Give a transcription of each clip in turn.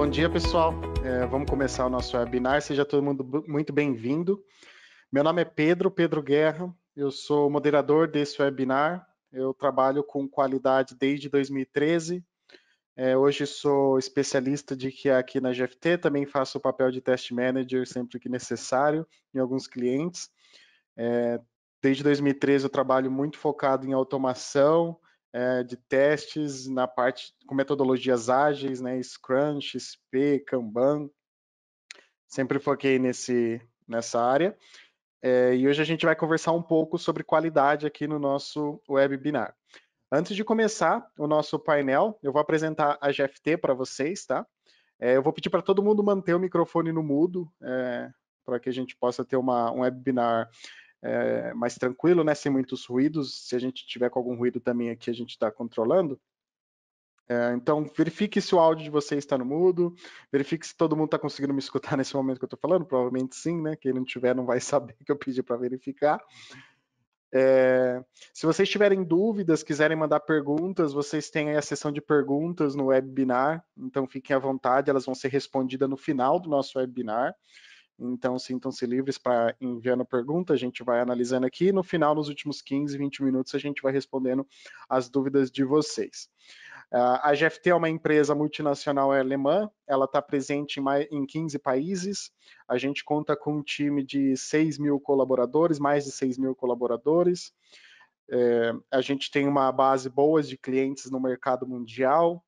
Bom dia, pessoal. Vamos começar o nosso webinar. Seja todo mundo muito bem-vindo. Meu nome é Pedro Guerra. Eu sou moderador desse webinar. Eu trabalho com qualidade desde 2013. Hoje sou especialista de QA aqui na GFT. Também faço o papel de test manager sempre que necessário em alguns clientes. Desde 2013 eu trabalho muito focado em automação de testes na parte com metodologias ágeis, né, Scrum, XP, Kanban. Sempre foquei nessa área. E hoje a gente vai conversar um pouco sobre qualidade aqui no nosso webinar. Antes de começar o nosso painel, eu vou apresentar a GFT para vocês, tá? Eu vou pedir para todo mundo manter o microfone no mudo, para que a gente possa ter um webinar mais tranquilo, né, sem muitos ruídos. Se a gente tiver com algum ruído também aqui, a gente está controlando. Então, verifique se o áudio de vocês está no mudo, verifique se todo mundo está conseguindo me escutar nesse momento que eu estou falando, provavelmente sim, né? Quem não tiver não vai saber que eu pedi para verificar. Se vocês tiverem dúvidas, quiserem mandar perguntas, vocês têm aí a seção de perguntas no webinar, então fiquem à vontade, elas vão ser respondidas no final do nosso webinar. Então, sintam-se livres para enviando pergunta, a gente vai analisando aqui, e no final, nos últimos 15, 20 minutos, a gente vai respondendo as dúvidas de vocês. A GFT é uma empresa multinacional alemã, ela está presente em 15 países, a gente conta com um time de 6 mil colaboradores, mais de 6 mil colaboradores, a gente tem uma base boa de clientes no mercado mundial.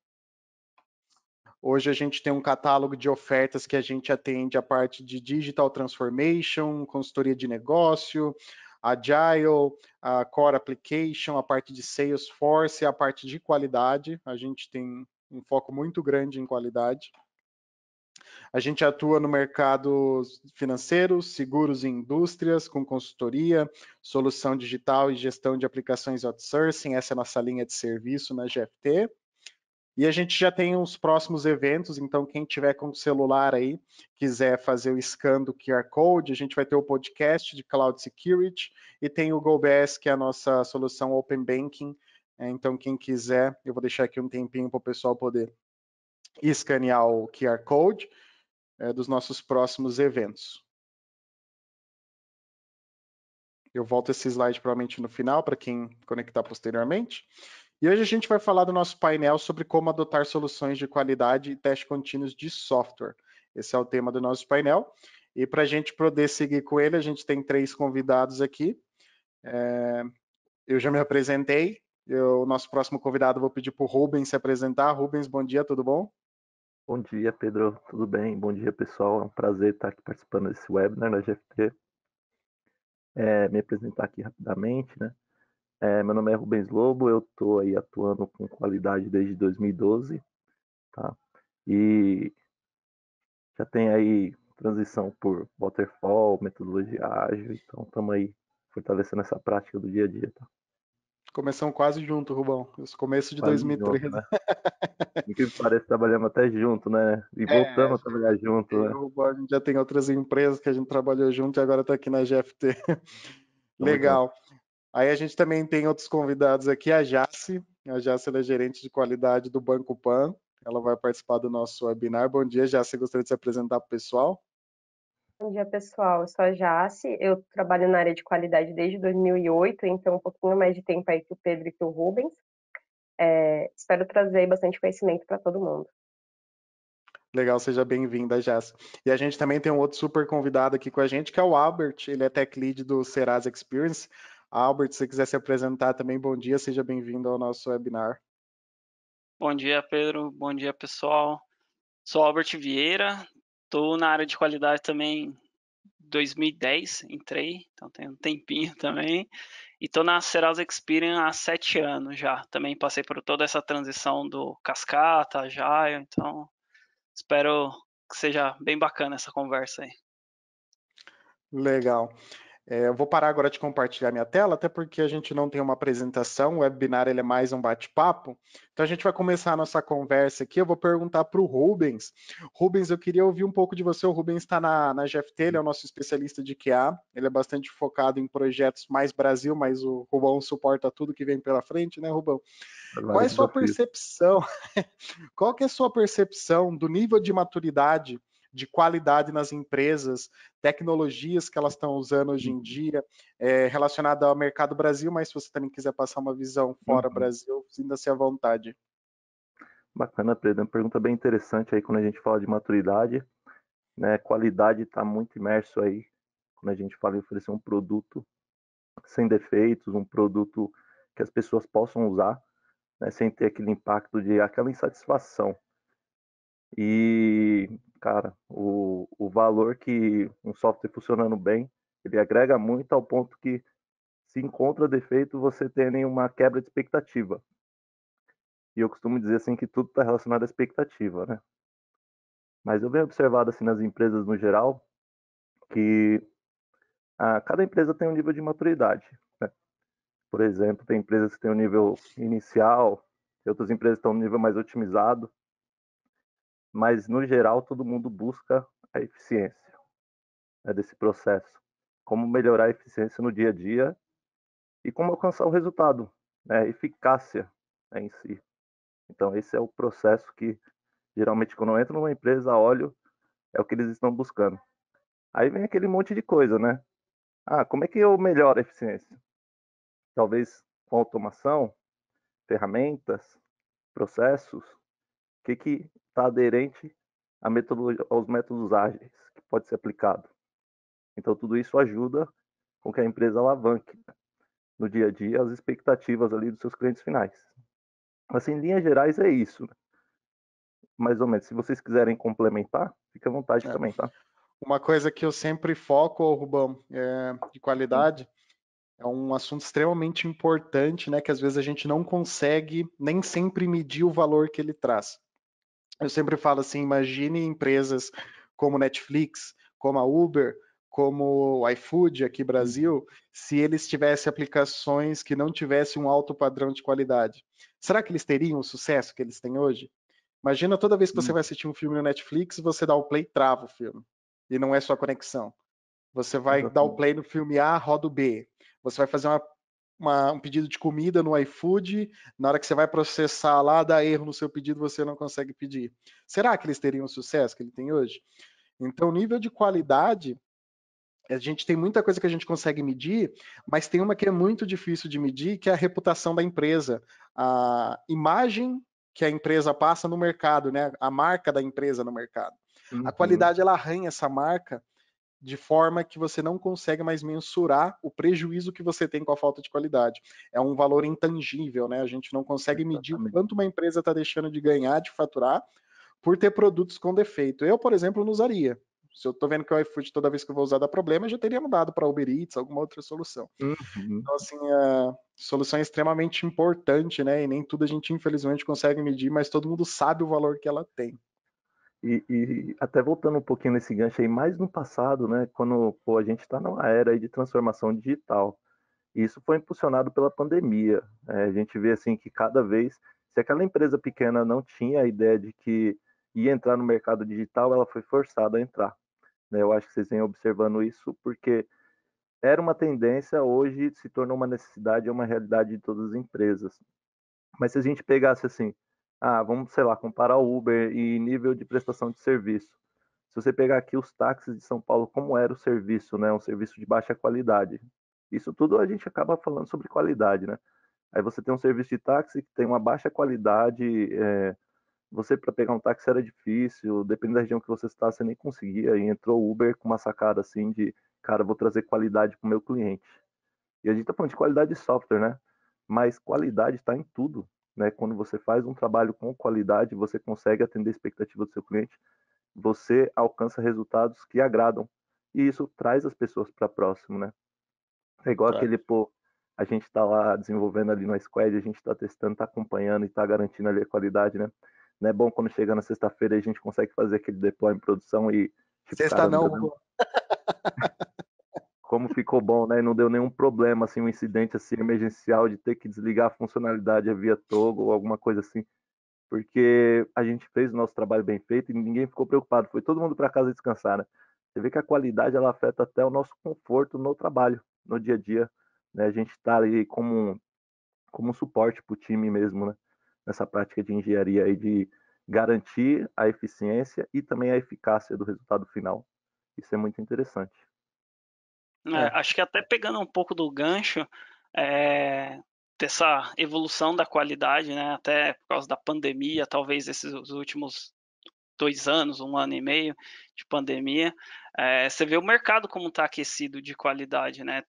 Hoje a gente tem um catálogo de ofertas que a gente atende a parte de Digital Transformation, consultoria de negócio, Agile, a Core Application, a parte de Salesforce e a parte de qualidade. A gente tem um foco muito grande em qualidade. A gente atua no mercado financeiro, seguros e indústrias, com consultoria, solução digital e gestão de aplicações outsourcing. Essa é a nossa linha de serviço na GFT. E a gente já tem os próximos eventos, então quem tiver com o celular aí, quiser fazer o scan do QR Code, a gente vai ter o podcast de Cloud Security e tem o GoBS, que é a nossa solução Open Banking. Então quem quiser, eu vou deixar aqui um tempinho para o pessoal poder escanear o QR Code dos nossos próximos eventos. Eu volto esse slide provavelmente no final, para quem conectar posteriormente. E hoje a gente vai falar do nosso painel sobre como adotar soluções de qualidade e testes contínuos de software. Esse é o tema do nosso painel. E para a gente poder seguir com ele, a gente tem 3 convidados aqui. Eu já me apresentei. O nosso próximo convidado, vou pedir para o Rubens se apresentar. Rubens, bom dia, tudo bom? Bom dia, Pedro. Tudo bem? Bom dia, pessoal. É um prazer estar aqui participando desse webinar da GFT. Me apresentar aqui rapidamente, né? Meu nome é Rubens Lobo, eu estou aí atuando com qualidade desde 2012, tá? E já tem aí transição por waterfall, metodologia ágil, então estamos aí fortalecendo essa prática do dia a dia, tá? Começamos quase junto, Rubão. Os começos de Quase 2013. junto, né? Incrível que pareça, trabalhamos até junto, né? E voltamos a trabalhar junto, né? O Rubão, a gente já tem outras empresas que a gente trabalhou junto e agora está aqui na GFT. Tamo junto. Legal. Aí a gente também tem outros convidados aqui, a Jace. A Jace é gerente de qualidade do Banco Pan. Ela vai participar do nosso webinar. Bom dia, Jace. Gostaria de se apresentar para o pessoal? Bom dia, pessoal. Eu sou a Jace, eu trabalho na área de qualidade desde 2008, então um pouquinho mais de tempo aí que o Pedro e que o Rubens. Espero trazer bastante conhecimento para todo mundo. Legal, seja bem-vinda, Jace. E a gente também tem um outro super convidado aqui com a gente, que é o Albert. Ele é Tech Lead do Serasa Experience. Albert, se você quiser se apresentar também, bom dia, seja bem-vindo ao nosso webinar. Bom dia, Pedro. Bom dia, pessoal. Sou Albert Vieira, estou na área de qualidade também em 2010, entrei, então tem um tempinho também. E estou na Serasa Experian há 7 anos já. Também passei por toda essa transição do Cascata, Agile, então espero que seja bem bacana essa conversa aí. Legal. Eu vou parar agora de compartilhar minha tela, até porque a gente não tem uma apresentação, o webinar ele é mais um bate-papo. Então a gente vai começar a nossa conversa aqui. Eu vou perguntar para o Rubens. Rubens, eu queria ouvir um pouco de você. O Rubens está na GFT, ele é o nosso especialista de QA. Ele é bastante focado em projetos mais Brasil, mas o Rubão suporta tudo que vem pela frente, né, Rubão? Qual é a sua percepção? Qual que é a sua percepção do nível de maturidade, de qualidade nas empresas, tecnologias que elas estão usando hoje em dia, relacionada ao mercado Brasil, mas se você também quiser passar uma visão fora Brasil, sinta-se à vontade. Bacana, Pedro. Uma pergunta bem interessante aí quando a gente fala de maturidade, né? Qualidade está muito imerso aí quando a gente fala em oferecer um produto sem defeitos, um produto que as pessoas possam usar, né, sem ter aquele impacto de aquela insatisfação. E, cara, o valor que um software funcionando bem, ele agrega muito ao ponto que, se encontra defeito, você tem uma quebra de expectativa. E eu costumo dizer assim que tudo está relacionado à expectativa, né? Mas eu venho observado assim nas empresas no geral que cada empresa tem um nível de maturidade, né? Por exemplo, tem empresas que têm um nível inicial, outras empresas estão no nível mais otimizado, mas no geral todo mundo busca a eficiência, né, desse processo. Como melhorar a eficiência no dia a dia e como alcançar o resultado, né, a eficácia, né, em si. Então esse é o processo que geralmente quando eu entro numa empresa, olho, é o que eles estão buscando. Aí vem aquele monte de coisa, né? Como é que eu melhoro a eficiência? Talvez com automação, ferramentas, processos, o que está aderente aos métodos ágeis que pode ser aplicado. Então tudo isso ajuda com que a empresa alavanque no dia a dia as expectativas ali dos seus clientes finais. Assim, em linhas gerais é isso, né? Mais ou menos. Se vocês quiserem complementar, fique à vontade também, tá? Uma coisa que eu sempre foco, Rubão, de qualidade, é um assunto extremamente importante, né? Que às vezes a gente não consegue nem sempre medir o valor que ele traz. Eu sempre falo assim, imagine empresas como Netflix, como a Uber, como o iFood aqui no Brasil, se eles tivessem aplicações que não tivessem um alto padrão de qualidade. Será que eles teriam o sucesso que eles têm hoje? Imagina toda vez que você vai assistir um filme no Netflix, você dá o play e trava o filme. E não é sua conexão. Você vai dar o play no filme A, roda o B. Você vai fazer um pedido de comida no iFood, na hora que você vai processar lá, dá erro no seu pedido, você não consegue pedir. Será que eles teriam o sucesso que ele tem hoje? Então, nível de qualidade, a gente tem muita coisa que a gente consegue medir, mas tem uma que é muito difícil de medir, que é a reputação da empresa. A imagem que a empresa passa no mercado, né? A marca da empresa no mercado. A qualidade, ela arranha essa marca de forma que você não consegue mais mensurar o prejuízo que você tem com a falta de qualidade. É um valor intangível, né? A gente não consegue medir o quanto uma empresa está deixando de ganhar, de faturar, por ter produtos com defeito. Eu, por exemplo, não usaria. Se eu estou vendo que o iFood toda vez que eu vou usar dá problema, eu já teria mudado para Uber Eats, alguma outra solução. Então, assim, a solução é extremamente importante, né? E nem tudo a gente, infelizmente, consegue medir, mas todo mundo sabe o valor que ela tem. E até voltando um pouquinho nesse gancho aí, mais no passado, né, quando a gente está numa era aí de transformação digital, e isso foi impulsionado pela pandemia. A gente vê assim que cada vez, se aquela empresa pequena não tinha a ideia de que ia entrar no mercado digital, ela foi forçada a entrar, né? Eu acho que vocês vêm observando isso porque era uma tendência, hoje se tornou uma necessidade, é uma realidade de todas as empresas. Mas se a gente pegasse assim, vamos, sei lá, comparar o Uber e nível de prestação de serviço. Se você pegar aqui os táxis de São Paulo, como era o serviço, né? Um serviço de baixa qualidade. Isso tudo a gente acaba falando sobre qualidade, né? Aí você tem um serviço de táxi que tem uma baixa qualidade, você para pegar um táxi era difícil, dependendo da região que você está, você nem conseguia, e entrou o Uber com uma sacada assim de, cara, vou trazer qualidade para o meu cliente. E a gente está falando de qualidade de software, né? Mas qualidade está em tudo, né? Quando você faz um trabalho com qualidade, você consegue atender a expectativa do seu cliente, você alcança resultados que agradam. E isso traz as pessoas para próximo, né? É igual aquele, a gente está lá desenvolvendo ali no Squad, a gente está testando, está acompanhando e está garantindo ali a qualidade, né? Não é bom quando chega na sexta-feira a gente consegue fazer aquele deploy em produção e, tipo, Sexta caramba, não, como ficou bom, né? E não deu nenhum problema, assim, um incidente assim emergencial de ter que desligar a funcionalidade via toggle ou alguma coisa assim, porque a gente fez o nosso trabalho bem feito e ninguém ficou preocupado. Foi todo mundo para casa descansar, né? Você vê que a qualidade ela afeta até o nosso conforto no trabalho, no dia a dia, né? A gente está ali como um suporte para o time mesmo, né? Nessa prática de engenharia aí de garantir a eficiência e também a eficácia do resultado final. Isso é muito interessante. Acho que até pegando um pouco do gancho dessa evolução da qualidade, né? Até por causa da pandemia, talvez esses os últimos 2 anos, 1 ano e meio de pandemia, você vê o mercado como está aquecido de qualidade, né?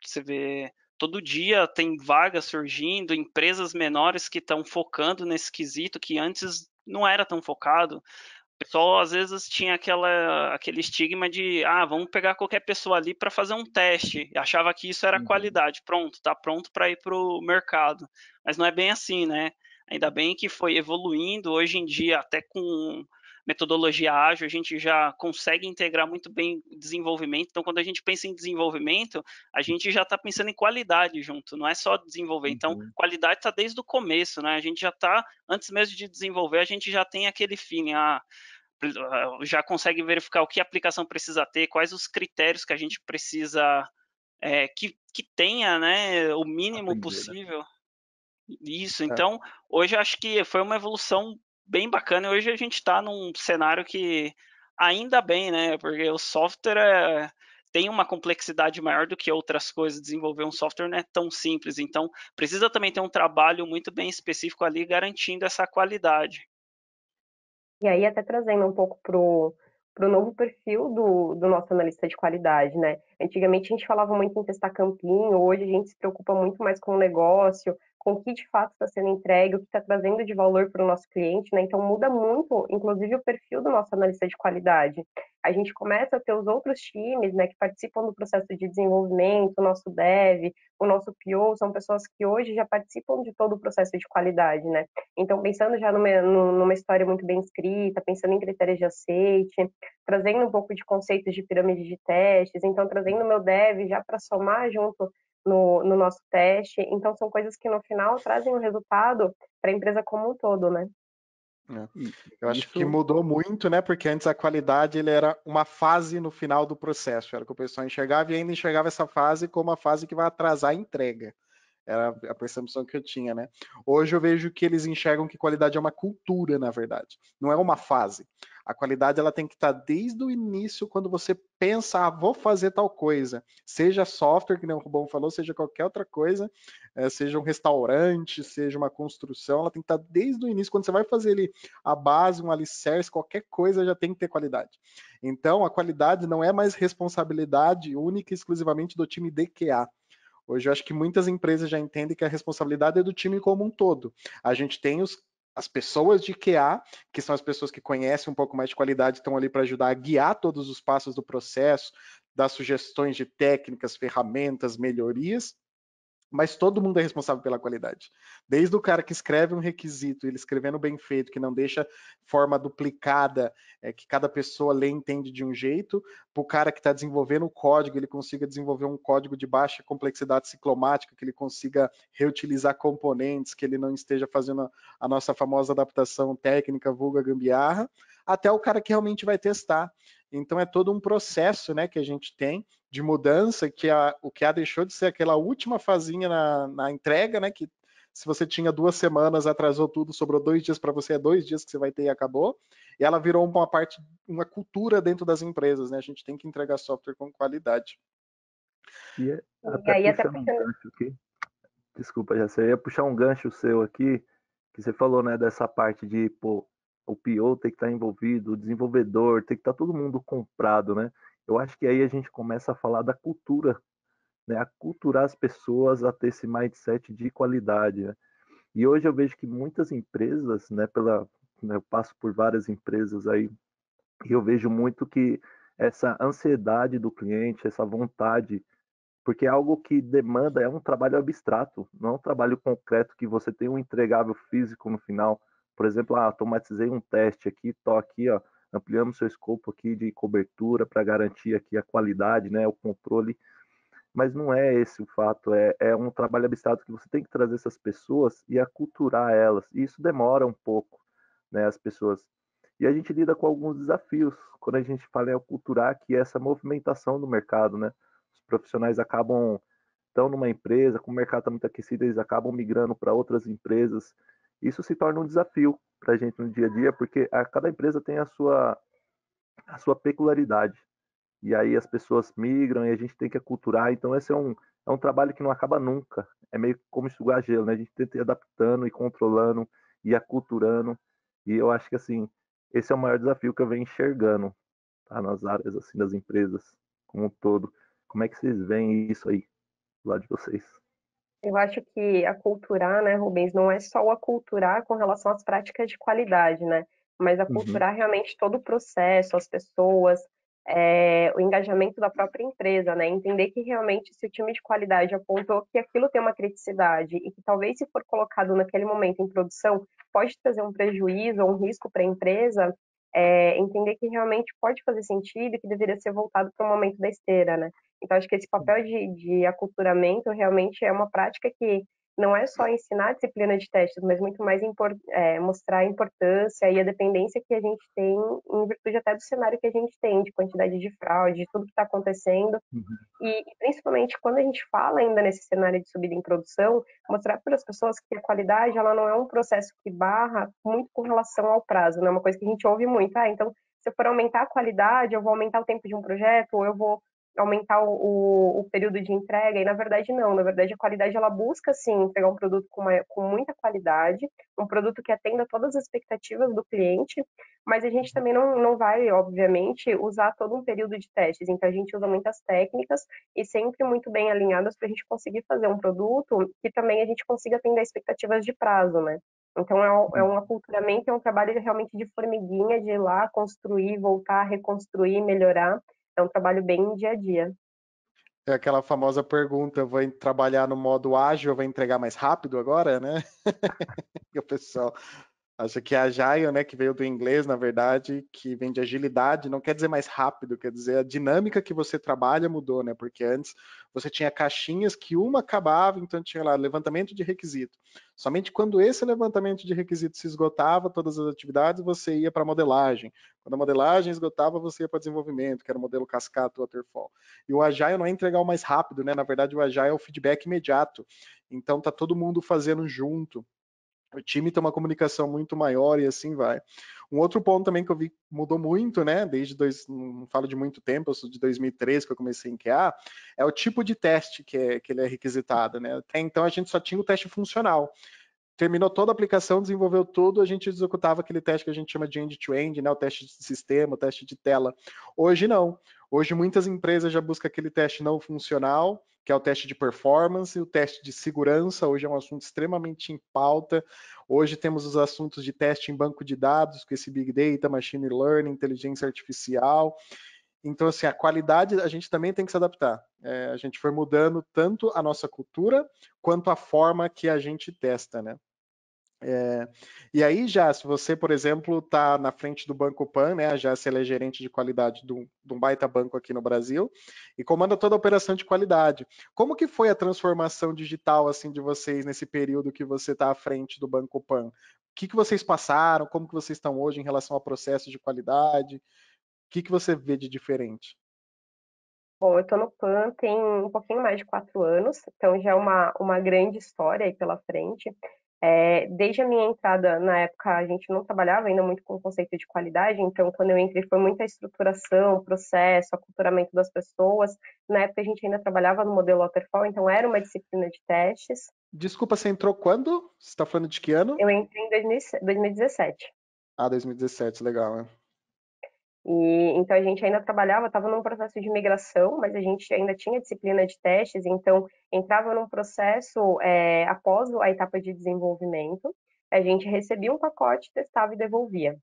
Você vê todo dia tem vagas surgindo, empresas menores que estão focando nesse quesito que antes não era tão focado. O pessoal às vezes tinha aquele estigma de vamos pegar qualquer pessoa ali para fazer um teste. E achava que isso era qualidade. Pronto, está pronto para ir para o mercado. Mas não é bem assim, né? Ainda bem que foi evoluindo. Hoje em dia, até com metodologia ágil, a gente já consegue integrar muito bem o desenvolvimento. Então, quando a gente pensa em desenvolvimento, a gente já está pensando em qualidade junto, não é só desenvolver. Então, qualidade está desde o começo, né? A gente já está, antes mesmo de desenvolver, a gente já tem aquele feeling, já consegue verificar o que a aplicação precisa ter, quais os critérios que a gente precisa que tenha, né, o mínimo possível. Isso, então, hoje eu acho que foi uma evolução bem bacana. Hoje a gente está num cenário que, ainda bem, né, porque o software tem uma complexidade maior do que outras coisas. Desenvolver um software não é tão simples, então precisa também ter um trabalho muito bem específico ali, garantindo essa qualidade. E aí, até trazendo um pouco pro novo perfil do nosso analista de qualidade, né? Antigamente a gente falava muito em testar campinho, hoje a gente se preocupa muito mais com o negócio, com o que de fato está sendo entregue, o que está trazendo de valor para o nosso cliente, né? Então muda muito, inclusive, o perfil do nosso analista de qualidade. A gente começa a ter os outros times, né, que participam do processo de desenvolvimento, o nosso dev, o nosso PO, são pessoas que hoje já participam de todo o processo de qualidade, né? Então, pensando já numa história muito bem escrita, pensando em critérios de aceite, trazendo um pouco de conceitos de pirâmide de testes, então trazendo o meu dev já para somar junto no nosso teste. Então, são coisas que no final trazem um resultado para a empresa como um todo, né? Eu acho que mudou muito, né? Porque antes a qualidade ele era uma fase no final do processo, era o que o pessoal enxergava e ainda enxergava essa fase como a fase que vai atrasar a entrega. Era a percepção que eu tinha, né? Hoje eu vejo que eles enxergam que qualidade é uma cultura, na verdade. Não é uma fase. A qualidade ela tem que estar desde o início, quando você pensa, vou fazer tal coisa. Seja software, que nem o Rubão falou, seja qualquer outra coisa, seja um restaurante, seja uma construção, ela tem que estar desde o início. Quando você vai fazer ali a base, um alicerce, qualquer coisa já tem que ter qualidade. Então, a qualidade não é mais responsabilidade única e exclusivamente do time de QA. Hoje eu acho que muitas empresas já entendem que a responsabilidade é do time como um todo. A gente tem as pessoas de QA, que são as pessoas que conhecem um pouco mais de qualidade, estão ali para ajudar a guiar todos os passos do processo, dar sugestões de técnicas, ferramentas, melhorias. Mas todo mundo é responsável pela qualidade. Desde o cara que escreve um requisito, ele escrevendo bem feito, que não deixa forma duplicada, que cada pessoa lê e entende de um jeito, para o cara que está desenvolvendo o código, ele consiga desenvolver um código de baixa complexidade ciclomática, que ele consiga reutilizar componentes, que ele não esteja fazendo a nossa famosa adaptação técnica, vulga gambiarra, até o cara que realmente vai testar. Então é todo um processo, né, que a gente tem de mudança, que o QA deixou de ser aquela última fazinha na entrega, né, que se você tinha 2 semanas, atrasou tudo, sobrou 2 dias para você, é 2 dias que você vai ter e acabou. E ela virou uma parte, uma cultura dentro das empresas, né? A gente tem que entregar software com qualidade. E até puxando um gancho aqui, desculpa, já sei, ia puxar um gancho seu aqui, que você falou, né, dessa parte de, pô, o PO tem que estar envolvido, o desenvolvedor, tem que estar todo mundo comprado, né? Eu acho que aí a gente começa a falar da cultura, né? A culturar as pessoas a ter esse mindset de qualidade, né? E hoje eu vejo que muitas empresas, né, eu passo por várias empresas aí, e eu vejo muito que essa ansiedade do cliente, essa vontade, porque é algo que demanda, é um trabalho abstrato, não é um trabalho concreto que você tem um entregável físico no final. Por exemplo, automatizei um teste aqui, tô aqui, ó, ampliamos seu escopo aqui de cobertura para garantir aqui a qualidade, né, o controle, mas não é esse o fato, é um trabalho abstrato que você tem que trazer essas pessoas e aculturar elas, e isso demora um pouco, né, as pessoas. E a gente lida com alguns desafios quando a gente fala em aculturar, que é essa movimentação do mercado, né? Os profissionais estão numa empresa, como o mercado está muito aquecido, eles acabam migrando para outras empresas. Isso se torna um desafio para a gente no dia a dia, porque cada empresa tem a sua peculiaridade. E aí as pessoas migram e a gente tem que aculturar. Então esse é um trabalho que não acaba nunca. É meio como enxugar gelo, né? A gente tenta ir adaptando e controlando e aculturando. E eu acho que assim, esse é o maior desafio que eu venho enxergando, tá? Nas áreas assim das empresas como um todo. Como é que vocês veem isso aí do lado de vocês? Eu acho que aculturar, né, Rubens, não é só o aculturar com relação às práticas de qualidade, né? Mas Uhum. aculturar realmente todo o processo, as pessoas, o engajamento da própria empresa, né? Entender que realmente se o time de qualidade apontou que aquilo tem uma criticidade e que talvez se for colocado naquele momento em produção pode trazer um prejuízo ou um risco para a empresa, entender que realmente pode fazer sentido e que deveria ser voltado para o momento da esteira, né? Então, acho que esse papel de aculturamento realmente é uma prática que não é só ensinar a disciplina de testes, mas muito mais mostrar a importância e a dependência que a gente tem, em virtude até do cenário que a gente tem, de quantidade de fraude, de tudo que está acontecendo. Uhum. E principalmente quando a gente fala ainda nesse cenário de subida em produção, mostrar para as pessoas que a qualidade ela não é um processo que barra muito com relação ao prazo, né? Uma coisa que a gente ouve muito, então se eu for aumentar a qualidade, eu vou aumentar o tempo de um projeto, ou eu vou aumentar o período de entrega, e na verdade não, na verdade a qualidade ela busca sim entregar um produto com muita qualidade, um produto que atenda todas as expectativas do cliente, mas a gente também não vai, obviamente, usar todo um período de testes, então a gente usa muitas técnicas e sempre muito bem alinhadas para a gente conseguir fazer um produto que também a gente consiga atender expectativas de prazo, né? Então é um aculturamento, é um trabalho realmente de formiguinha, de ir lá, construir, voltar, reconstruir, melhorar. É um trabalho bem dia a dia. É aquela famosa pergunta: vou trabalhar no modo ágil, vou entregar mais rápido agora, né? E o pessoal acha que é Agile, né, que veio do inglês, na verdade, que vem de agilidade, não quer dizer mais rápido, quer dizer a dinâmica que você trabalha mudou, né? Porque antes você tinha caixinhas que uma acabava, então tinha lá levantamento de requisito. Somente quando esse levantamento de requisito se esgotava, todas as atividades, você ia para a modelagem. Quando a modelagem esgotava, você ia para desenvolvimento, que era o modelo cascata, waterfall. E o Agile não é entregar o mais rápido, né? Na verdade, o Agile é o feedback imediato. Então tá todo mundo fazendo junto. O time tem uma comunicação muito maior e assim vai. Um outro ponto também que eu vi que mudou muito, né? Não falo de muito tempo, eu sou de 2013 que eu comecei em QA, é o tipo de teste que ele é requisitado, né? Até então a gente só tinha o teste funcional. Terminou toda a aplicação, desenvolveu tudo, a gente executava aquele teste que a gente chama de end-to-end, né? O teste de sistema, o teste de tela. Hoje não. Hoje muitas empresas já buscam aquele teste não funcional, que é o teste de performance, o teste de segurança, hoje é um assunto extremamente em pauta. Hoje temos os assuntos de teste em banco de dados, com esse Big Data, Machine Learning, inteligência artificial. Então, assim, a qualidade a gente também tem que se adaptar. A gente foi mudando tanto a nossa cultura, quanto a forma que a gente testa, né? E aí, já, se você, por exemplo, está na frente do Banco Pan, né, já se ela é gerente de qualidade de um baita banco aqui no Brasil, e comanda toda a operação de qualidade. Como que foi a transformação digital assim de vocês nesse período que você está à frente do Banco Pan? O que vocês passaram? Como que vocês estão hoje em relação ao processo de qualidade? O que você vê de diferente? Bom, eu estou no PAN tem um pouquinho mais de 4 anos, então já é uma grande história aí pela frente. Desde a minha entrada, na época, a gente não trabalhava ainda muito com o conceito de qualidade, então quando eu entrei foi muita estruturação, processo, aculturamento das pessoas. Na época a gente ainda trabalhava no modelo waterfall, então era uma disciplina de testes. Desculpa, você entrou quando? Você está falando de que ano? Eu entrei em 2017. Ah, 2017, legal, né? E então a gente ainda trabalhava, estava num processo de migração, mas a gente ainda tinha disciplina de testes, então entrava num processo após a etapa de desenvolvimento, a gente recebia um pacote, testava e devolvia.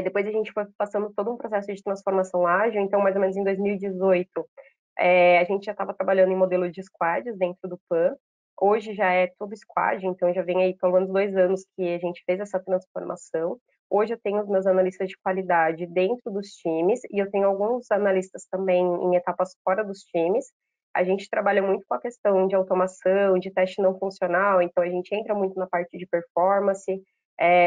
Depois a gente foi passando todo um processo de transformação ágil, então mais ou menos em 2018 a gente já estava trabalhando em modelo de squads dentro do PAN. Hoje já é tudo squad, então já vem aí pelo menos 2 anos que a gente fez essa transformação. Hoje eu tenho os meus analistas de qualidade dentro dos times e eu tenho alguns analistas também em etapas fora dos times. A gente trabalha muito com a questão de automação, de teste não funcional, então a gente entra muito na parte de performance.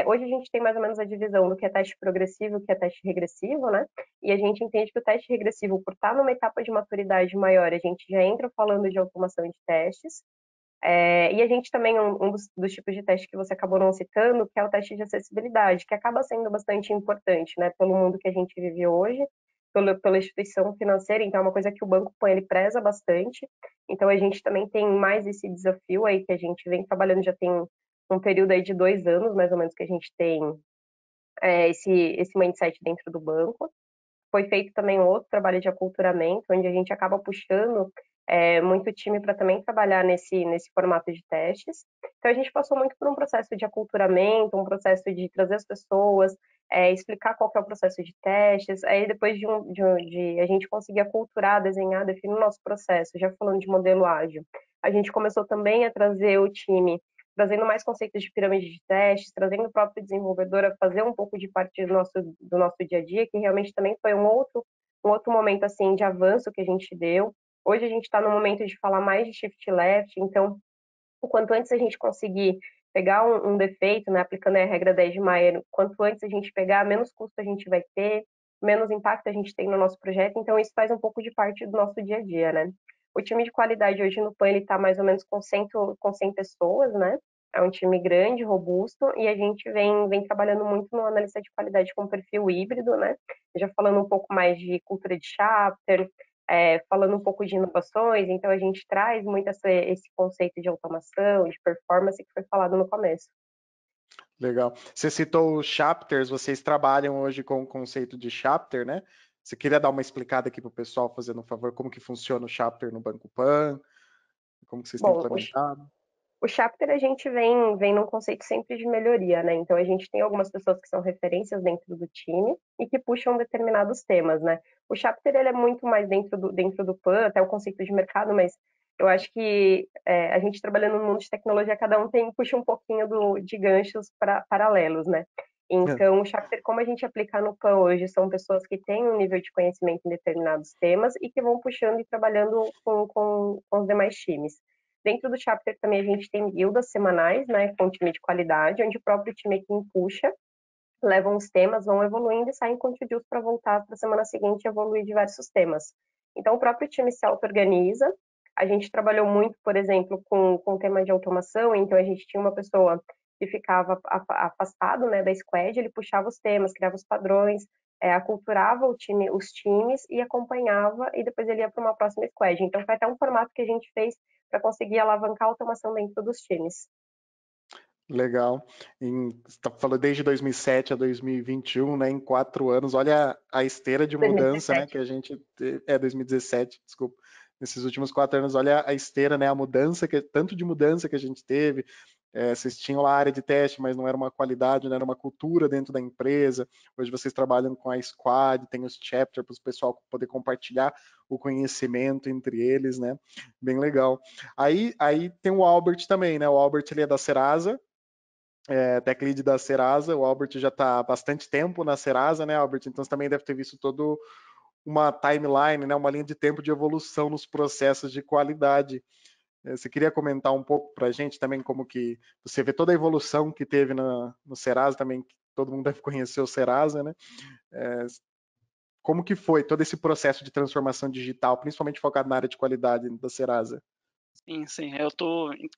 Hoje a gente tem mais ou menos a divisão do que é teste progressivo e o que é teste regressivo, né? E a gente entende que o teste regressivo, por estar numa etapa de maturidade maior, a gente já entra falando de automação de testes. E a gente também, um dos tipos de teste que você acabou não citando, que é o teste de acessibilidade, que acaba sendo bastante importante, né, pelo mundo que a gente vive hoje, pela instituição financeira, então é uma coisa que o Banco Pan, ele preza bastante, então a gente também tem mais esse desafio aí, que a gente vem trabalhando, já tem um período aí de 2 anos, mais ou menos, que a gente tem esse mindset dentro do banco. Foi feito também um outro trabalho de aculturamento, onde a gente acaba puxando muito time para também trabalhar nesse formato de testes. Então, a gente passou muito por um processo de aculturamento, um processo de trazer as pessoas, explicar qual que é o processo de testes, aí depois de a gente conseguir aculturar, desenhar, definir o nosso processo, já falando de modelo ágil, a gente começou também a trazer o time trazendo mais conceitos de pirâmide de testes, trazendo o próprio desenvolvedor a fazer um pouco de parte do nosso dia a dia, que realmente também foi um outro momento assim de avanço que a gente deu. Hoje a gente está no momento de falar mais de shift left, então o quanto antes a gente conseguir pegar um defeito, né, aplicando a regra 10 de Maier, quanto antes a gente pegar, menos custo a gente vai ter, menos impacto a gente tem no nosso projeto, então isso faz um pouco de parte do nosso dia a dia, né? O time de qualidade hoje no PAN, ele está mais ou menos com 100 pessoas, né? É um time grande, robusto, e a gente vem trabalhando muito no analista de qualidade com perfil híbrido, né? Já falando um pouco mais de cultura de chapter, falando um pouco de inovações, então a gente traz muito esse conceito de automação, de performance que foi falado no começo. Legal. Você citou os chapters, vocês trabalham hoje com o conceito de chapter, né? Você queria dar uma explicada aqui para o pessoal, fazendo um favor, como que funciona o chapter no Banco Pan, como que vocês têm Bom, implementado? o chapter a gente vem num conceito sempre de melhoria, né? Então a gente tem algumas pessoas que são referências dentro do time e que puxam determinados temas, né? O chapter ele é muito mais dentro do PAN, até o conceito de mercado, mas eu acho que a gente trabalhando no mundo de tecnologia, cada um puxa um pouquinho de ganchos paralelos, né? Então, o chapter, como a gente aplica no PAN hoje, são pessoas que têm um nível de conhecimento em determinados temas e que vão puxando e trabalhando com os demais times. Dentro do chapter também a gente tem guildas semanais, né, com time de qualidade, onde o próprio time é quem puxa, levam os temas, vão evoluindo e saem conteúdos para voltar para a semana seguinte e evoluir diversos temas. Então, o próprio time se auto-organiza. A gente trabalhou muito, por exemplo, com o tema de automação, então a gente tinha uma pessoa que ficava afastado, né, da squad, ele puxava os temas, criava os padrões, aculturava os times e acompanhava, e depois ele ia para uma próxima squad. Então, foi até um formato que a gente fez para conseguir alavancar a automação dentro dos times. Legal. Você tá falando desde 2007 a 2021, né? Em 4 anos. Olha a esteira de mudança, 2017. né? Que a gente 2017, desculpa. Nesses últimos 4 anos, olha a esteira, né? A mudança tanto de mudança que a gente teve. Vocês tinham lá a área de teste, mas não era uma qualidade, não era uma cultura dentro da empresa. Hoje vocês trabalham com a squad, tem os chapters para o pessoal poder compartilhar o conhecimento entre eles, né? Bem legal. Aí tem o Albert também, né? O Albert ele é da Serasa, tech lead da Serasa. O Albert já está há bastante tempo na Serasa, né, Albert? Então você também deve ter visto todo uma timeline, né, uma linha de tempo de evolução nos processos de qualidade. Você queria comentar um pouco para a gente também como que você vê toda a evolução que teve no Serasa também, que todo mundo deve conhecer o Serasa, né? Como que foi todo esse processo de transformação digital, principalmente focado na área de qualidade da Serasa? Sim, sim.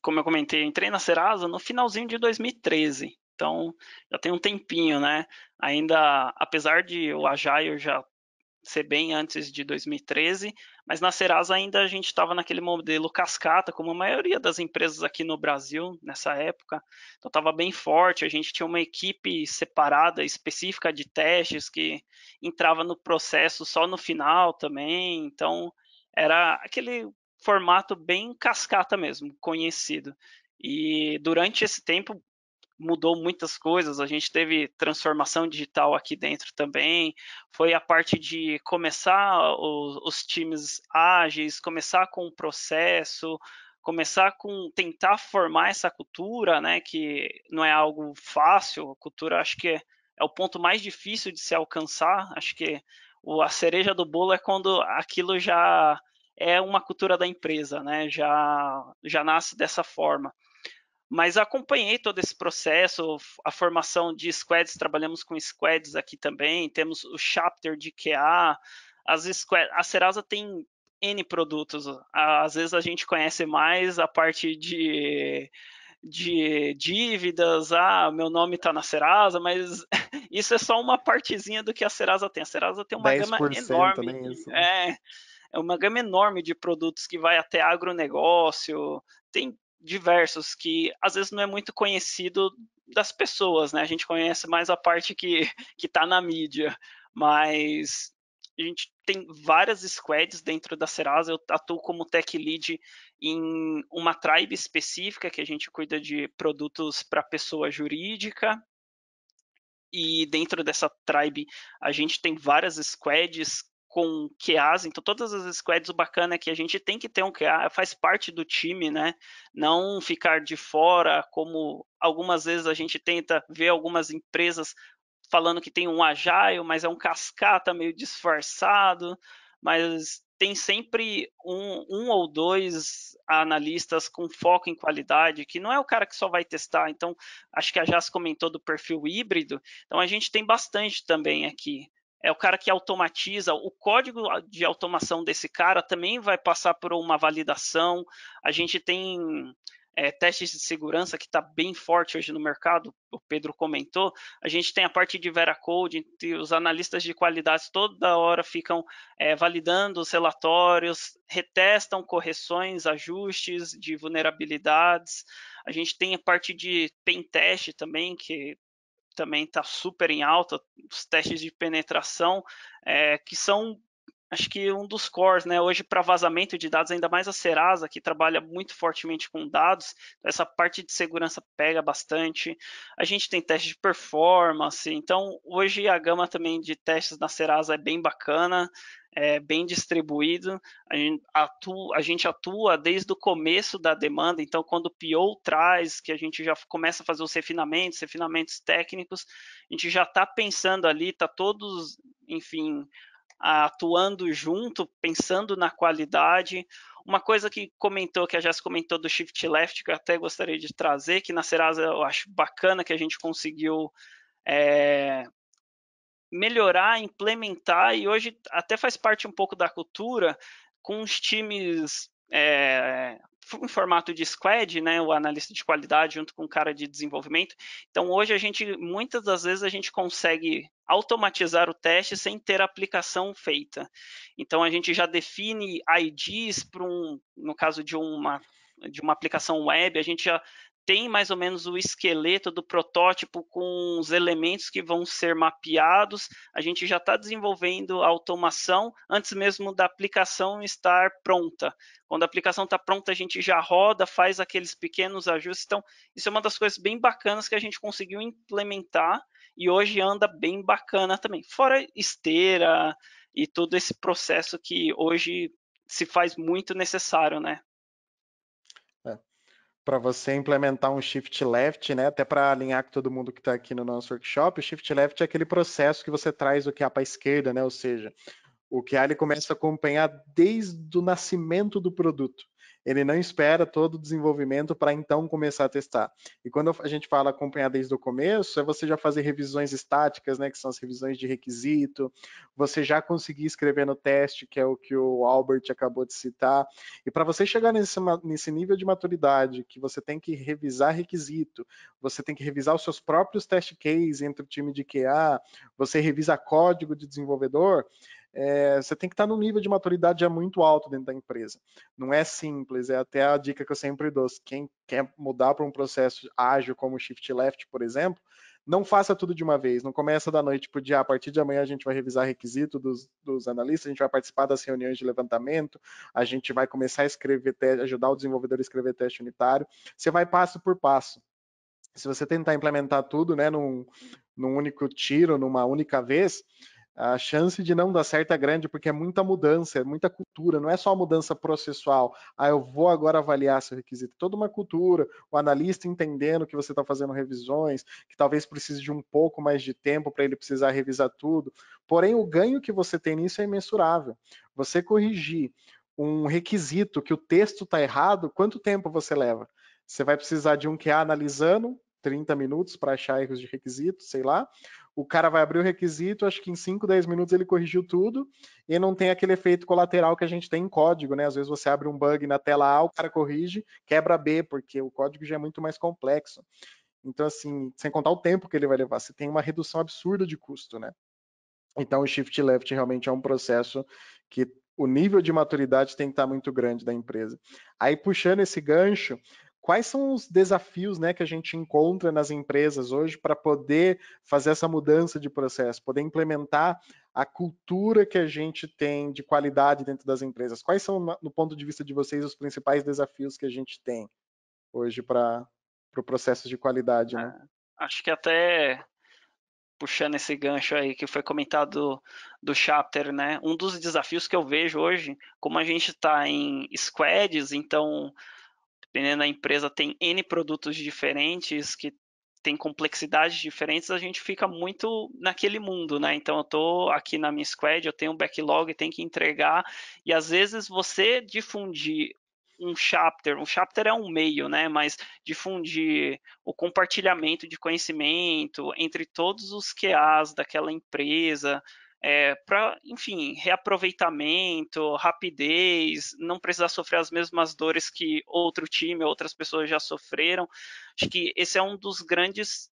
Como eu comentei, eu entrei na Serasa no finalzinho de 2013. Então, já tem um tempinho, né? Ainda, apesar de o Agile já ser bem antes de 2013, mas na Serasa ainda a gente estava naquele modelo cascata, como a maioria das empresas aqui no Brasil nessa época. Então estava bem forte, a gente tinha uma equipe separada, específica de testes, que entrava no processo só no final também. Então era aquele formato bem cascata mesmo, conhecido. E durante esse tempo mudou muitas coisas, a gente teve transformação digital aqui dentro também, foi a parte de começar os times ágeis, começar com o processo, começar com tentar formar essa cultura, né, que não é algo fácil, a cultura acho que é o ponto mais difícil de se alcançar. Acho que a cereja do bolo é quando aquilo já é uma cultura da empresa, né? Já nasce dessa forma. Mas acompanhei todo esse processo, a formação de squads, trabalhamos com squads aqui também, temos o chapter de QA, a Serasa tem N produtos, às vezes a gente conhece mais a parte de dívidas, meu nome está na Serasa, mas isso é só uma partezinha do que a Serasa tem. A Serasa tem uma gama 10% enorme, nem isso, né? é uma gama enorme de produtos que vai até agronegócio, tem diversos que às vezes não é muito conhecido das pessoas, né? A gente conhece mais a parte que está na mídia, mas a gente tem várias squads dentro da Serasa. Eu atuo como tech lead em uma tribe específica que a gente cuida de produtos para pessoa jurídica. E dentro dessa tribe a gente tem várias squads com QAs, então todas as squads, o bacana é que a gente tem que ter um QA, faz parte do time, né? Não ficar de fora, como algumas vezes a gente tenta ver algumas empresas falando que tem um agile, mas é um cascata meio disfarçado, mas tem sempre um ou dois analistas com foco em qualidade, que não é o cara que só vai testar. Então, acho que a Jas comentou do perfil híbrido, então a gente tem bastante também aqui. É o cara que automatiza, o código de automação desse cara também vai passar por uma validação. A gente tem testes de segurança que está bem forte hoje no mercado, o Pedro comentou. A gente tem a parte de Veracode, os analistas de qualidade toda hora ficam validando os relatórios, retestam correções, ajustes de vulnerabilidades. A gente tem a parte de pentest também, que também está super em alta, os testes de penetração, que são, acho que um dos cores, né? Hoje, para vazamento de dados, ainda mais a Serasa, que trabalha muito fortemente com dados, essa parte de segurança pega bastante. A gente tem teste de performance, então hoje a gama também de testes na Serasa é bem bacana, é bem distribuído. A gente atua desde o começo da demanda, então quando o PO traz, que a gente já começa a fazer os refinamentos técnicos, a gente já está pensando ali, está todos, enfim, atuando junto, pensando na qualidade. Uma coisa que a Jéssica comentou do Shift Left, que eu até gostaria de trazer, que na Serasa eu acho bacana que a gente conseguiu melhorar, implementar, e hoje até faz parte um pouco da cultura, com os times em formato de squad, né, o analista de qualidade junto com o cara de desenvolvimento. Então hoje muitas das vezes a gente consegue automatizar o teste sem ter a aplicação feita. Então a gente já define IDs no caso de uma aplicação web, a gente já tem mais ou menos o esqueleto do protótipo com os elementos que vão ser mapeados. A gente já está desenvolvendo a automação antes mesmo da aplicação estar pronta. Quando a aplicação está pronta, a gente já roda, faz aqueles pequenos ajustes. Então, isso é uma das coisas bem bacanas que a gente conseguiu implementar e hoje anda bem bacana também. Fora esteira e todo esse processo que hoje se faz muito necessário, né? Para você implementar um Shift Left, né, até para alinhar com todo mundo que está aqui no nosso workshop, o Shift Left é aquele processo que você traz o QA para a esquerda, né, ou seja, o QA ele começa a acompanhar desde o nascimento do produto. Ele não espera todo o desenvolvimento para então começar a testar. E quando a gente fala acompanhar desde o começo, é você já fazer revisões estáticas, né, que são as revisões de requisito, você já conseguir escrever no teste, que é o que o Albert acabou de citar. E para você chegar nesse nível de maturidade, que você tem que revisar requisito, você tem que revisar os seus próprios test cases entre o time de QA, você revisa código de desenvolvedor, você tem que estar num nível de maturidade já muito alto dentro da empresa. Não é simples, é até a dica que eu sempre dou. Quem quer mudar para um processo ágil como o Shift Left, por exemplo, não faça tudo de uma vez, não começa da noite para o dia. A partir de amanhã a gente vai revisar requisito dos analistas, a gente vai participar das reuniões de levantamento, a gente vai começar a escrever teste, ajudar o desenvolvedor a escrever teste unitário. Você vai passo por passo. Se você tentar implementar tudo, né, num único tiro, numa única vez, A chance de não dar certo é grande porque é muita mudança, é muita cultura, não é só a mudança processual. Ah, eu vou agora avaliar seu requisito. Toda uma cultura, o analista entendendo que você está fazendo revisões, que talvez precise de um pouco mais de tempo para ele precisar revisar tudo. Porém, o ganho que você tem nisso é imensurável. Você corrigir um requisito que o texto está errado, quanto tempo você leva? Você vai precisar de um QA analisando 30 minutos para achar erros de requisito, sei lá. O cara vai abrir o requisito, acho que em 5, 10 minutos ele corrigiu tudo e não tem aquele efeito colateral que a gente tem em código, né? Às vezes você abre um bug na tela A, o cara corrige, quebra B, porque o código já é muito mais complexo. Então, assim, sem contar o tempo que ele vai levar, você tem uma redução absurda de custo, né? Então, o Shift Left realmente é um processo que o nível de maturidade tem que estar muito grande da empresa. Aí, puxando esse gancho, quais são os desafios, né, que a gente encontra nas empresas hoje para poder fazer essa mudança de processo, poder implementar a cultura que a gente tem de qualidade dentro das empresas? Quais são, no ponto de vista de vocês, os principais desafios que a gente tem hoje para o processo de qualidade, né? Acho que até puxando esse gancho aí que foi comentado do chapter, né? Um dos desafios que eu vejo hoje, como a gente está em squads, então dependendo da empresa tem N produtos diferentes que tem complexidades diferentes, a gente fica muito naquele mundo, né? Então eu tô aqui na minha squad, eu tenho um backlog, tenho que entregar, e às vezes você difundir um chapter é um meio, né? Mas difundir o compartilhamento de conhecimento entre todos os QAs daquela empresa, para, enfim, reaproveitamento, rapidez, não precisar sofrer as mesmas dores que outro time, outras pessoas já sofreram. Acho que esse é um dos grandes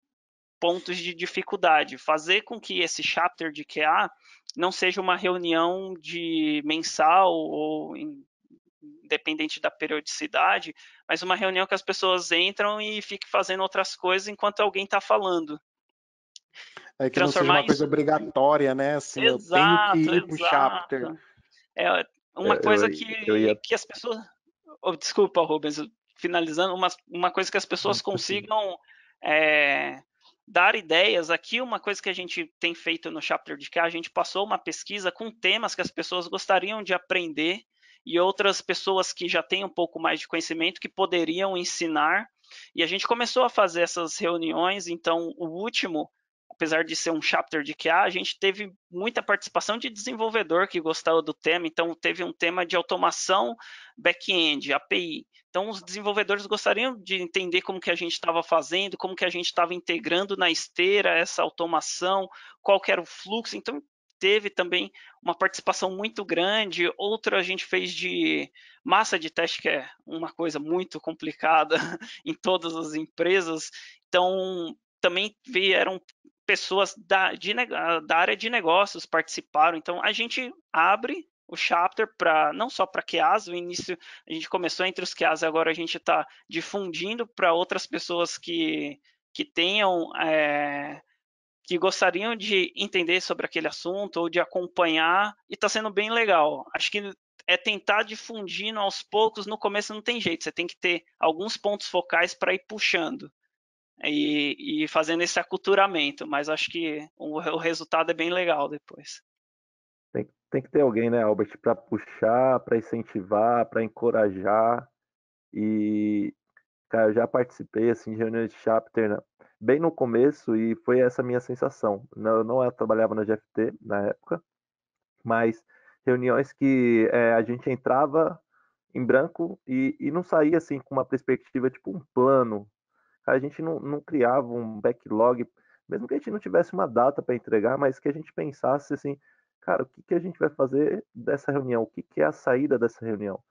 pontos de dificuldade, fazer com que esse chapter de QA não seja uma reunião de mensal ou independente da periodicidade, mas uma reunião que as pessoas entram e fiquem fazendo outras coisas enquanto alguém está falando. É que não seja Transformar uma coisa isso. obrigatória, né? Assim, eu tenho que Exato, ir para o chapter. exato. É uma Eu, coisa eu ia. que as pessoas. Oh, desculpa, Rubens, finalizando, uma coisa que as pessoas consigam dar ideias. Aqui, uma coisa que a gente tem feito no Chapter de cá, a gente passou uma pesquisa com temas que as pessoas gostariam de aprender e outras pessoas que já têm um pouco mais de conhecimento que poderiam ensinar. E a gente começou a fazer essas reuniões, então o último, apesar de ser um chapter de QA, a gente teve muita participação de desenvolvedor que gostava do tema, então teve um tema de automação back-end, API. Então os desenvolvedores gostariam de entender como que a gente estava fazendo, como que a gente estava integrando na esteira essa automação, qual que era o fluxo, então teve também uma participação muito grande. Outra a gente fez de massa de teste, que é uma coisa muito complicada em todas as empresas, então também vieram pessoas da área de negócios participaram. Então a gente abre o chapter para não só para QAs, no início a gente começou entre os QAs, agora a gente está difundindo para outras pessoas que tenham que gostariam de entender sobre aquele assunto ou de acompanhar, e está sendo bem legal. Acho que é tentar difundindo aos poucos. No começo não tem jeito, você tem que ter alguns pontos focais para ir puxando e fazendo esse aculturamento, mas acho que o resultado é bem legal depois. Tem que ter alguém, né, Albert, para puxar, para incentivar, para encorajar. E, cara, eu já participei assim, de reuniões de chapter, né, bem no começo, e foi essa minha sensação. Eu não trabalhava na GFT na época, mas reuniões que a gente entrava em branco e não saía assim com uma perspectiva, tipo um plano. A gente não criava um backlog, mesmo que a gente não tivesse uma data para entregar, mas que a gente pensasse assim, cara, o que a gente vai fazer dessa reunião? O que é a saída dessa reunião?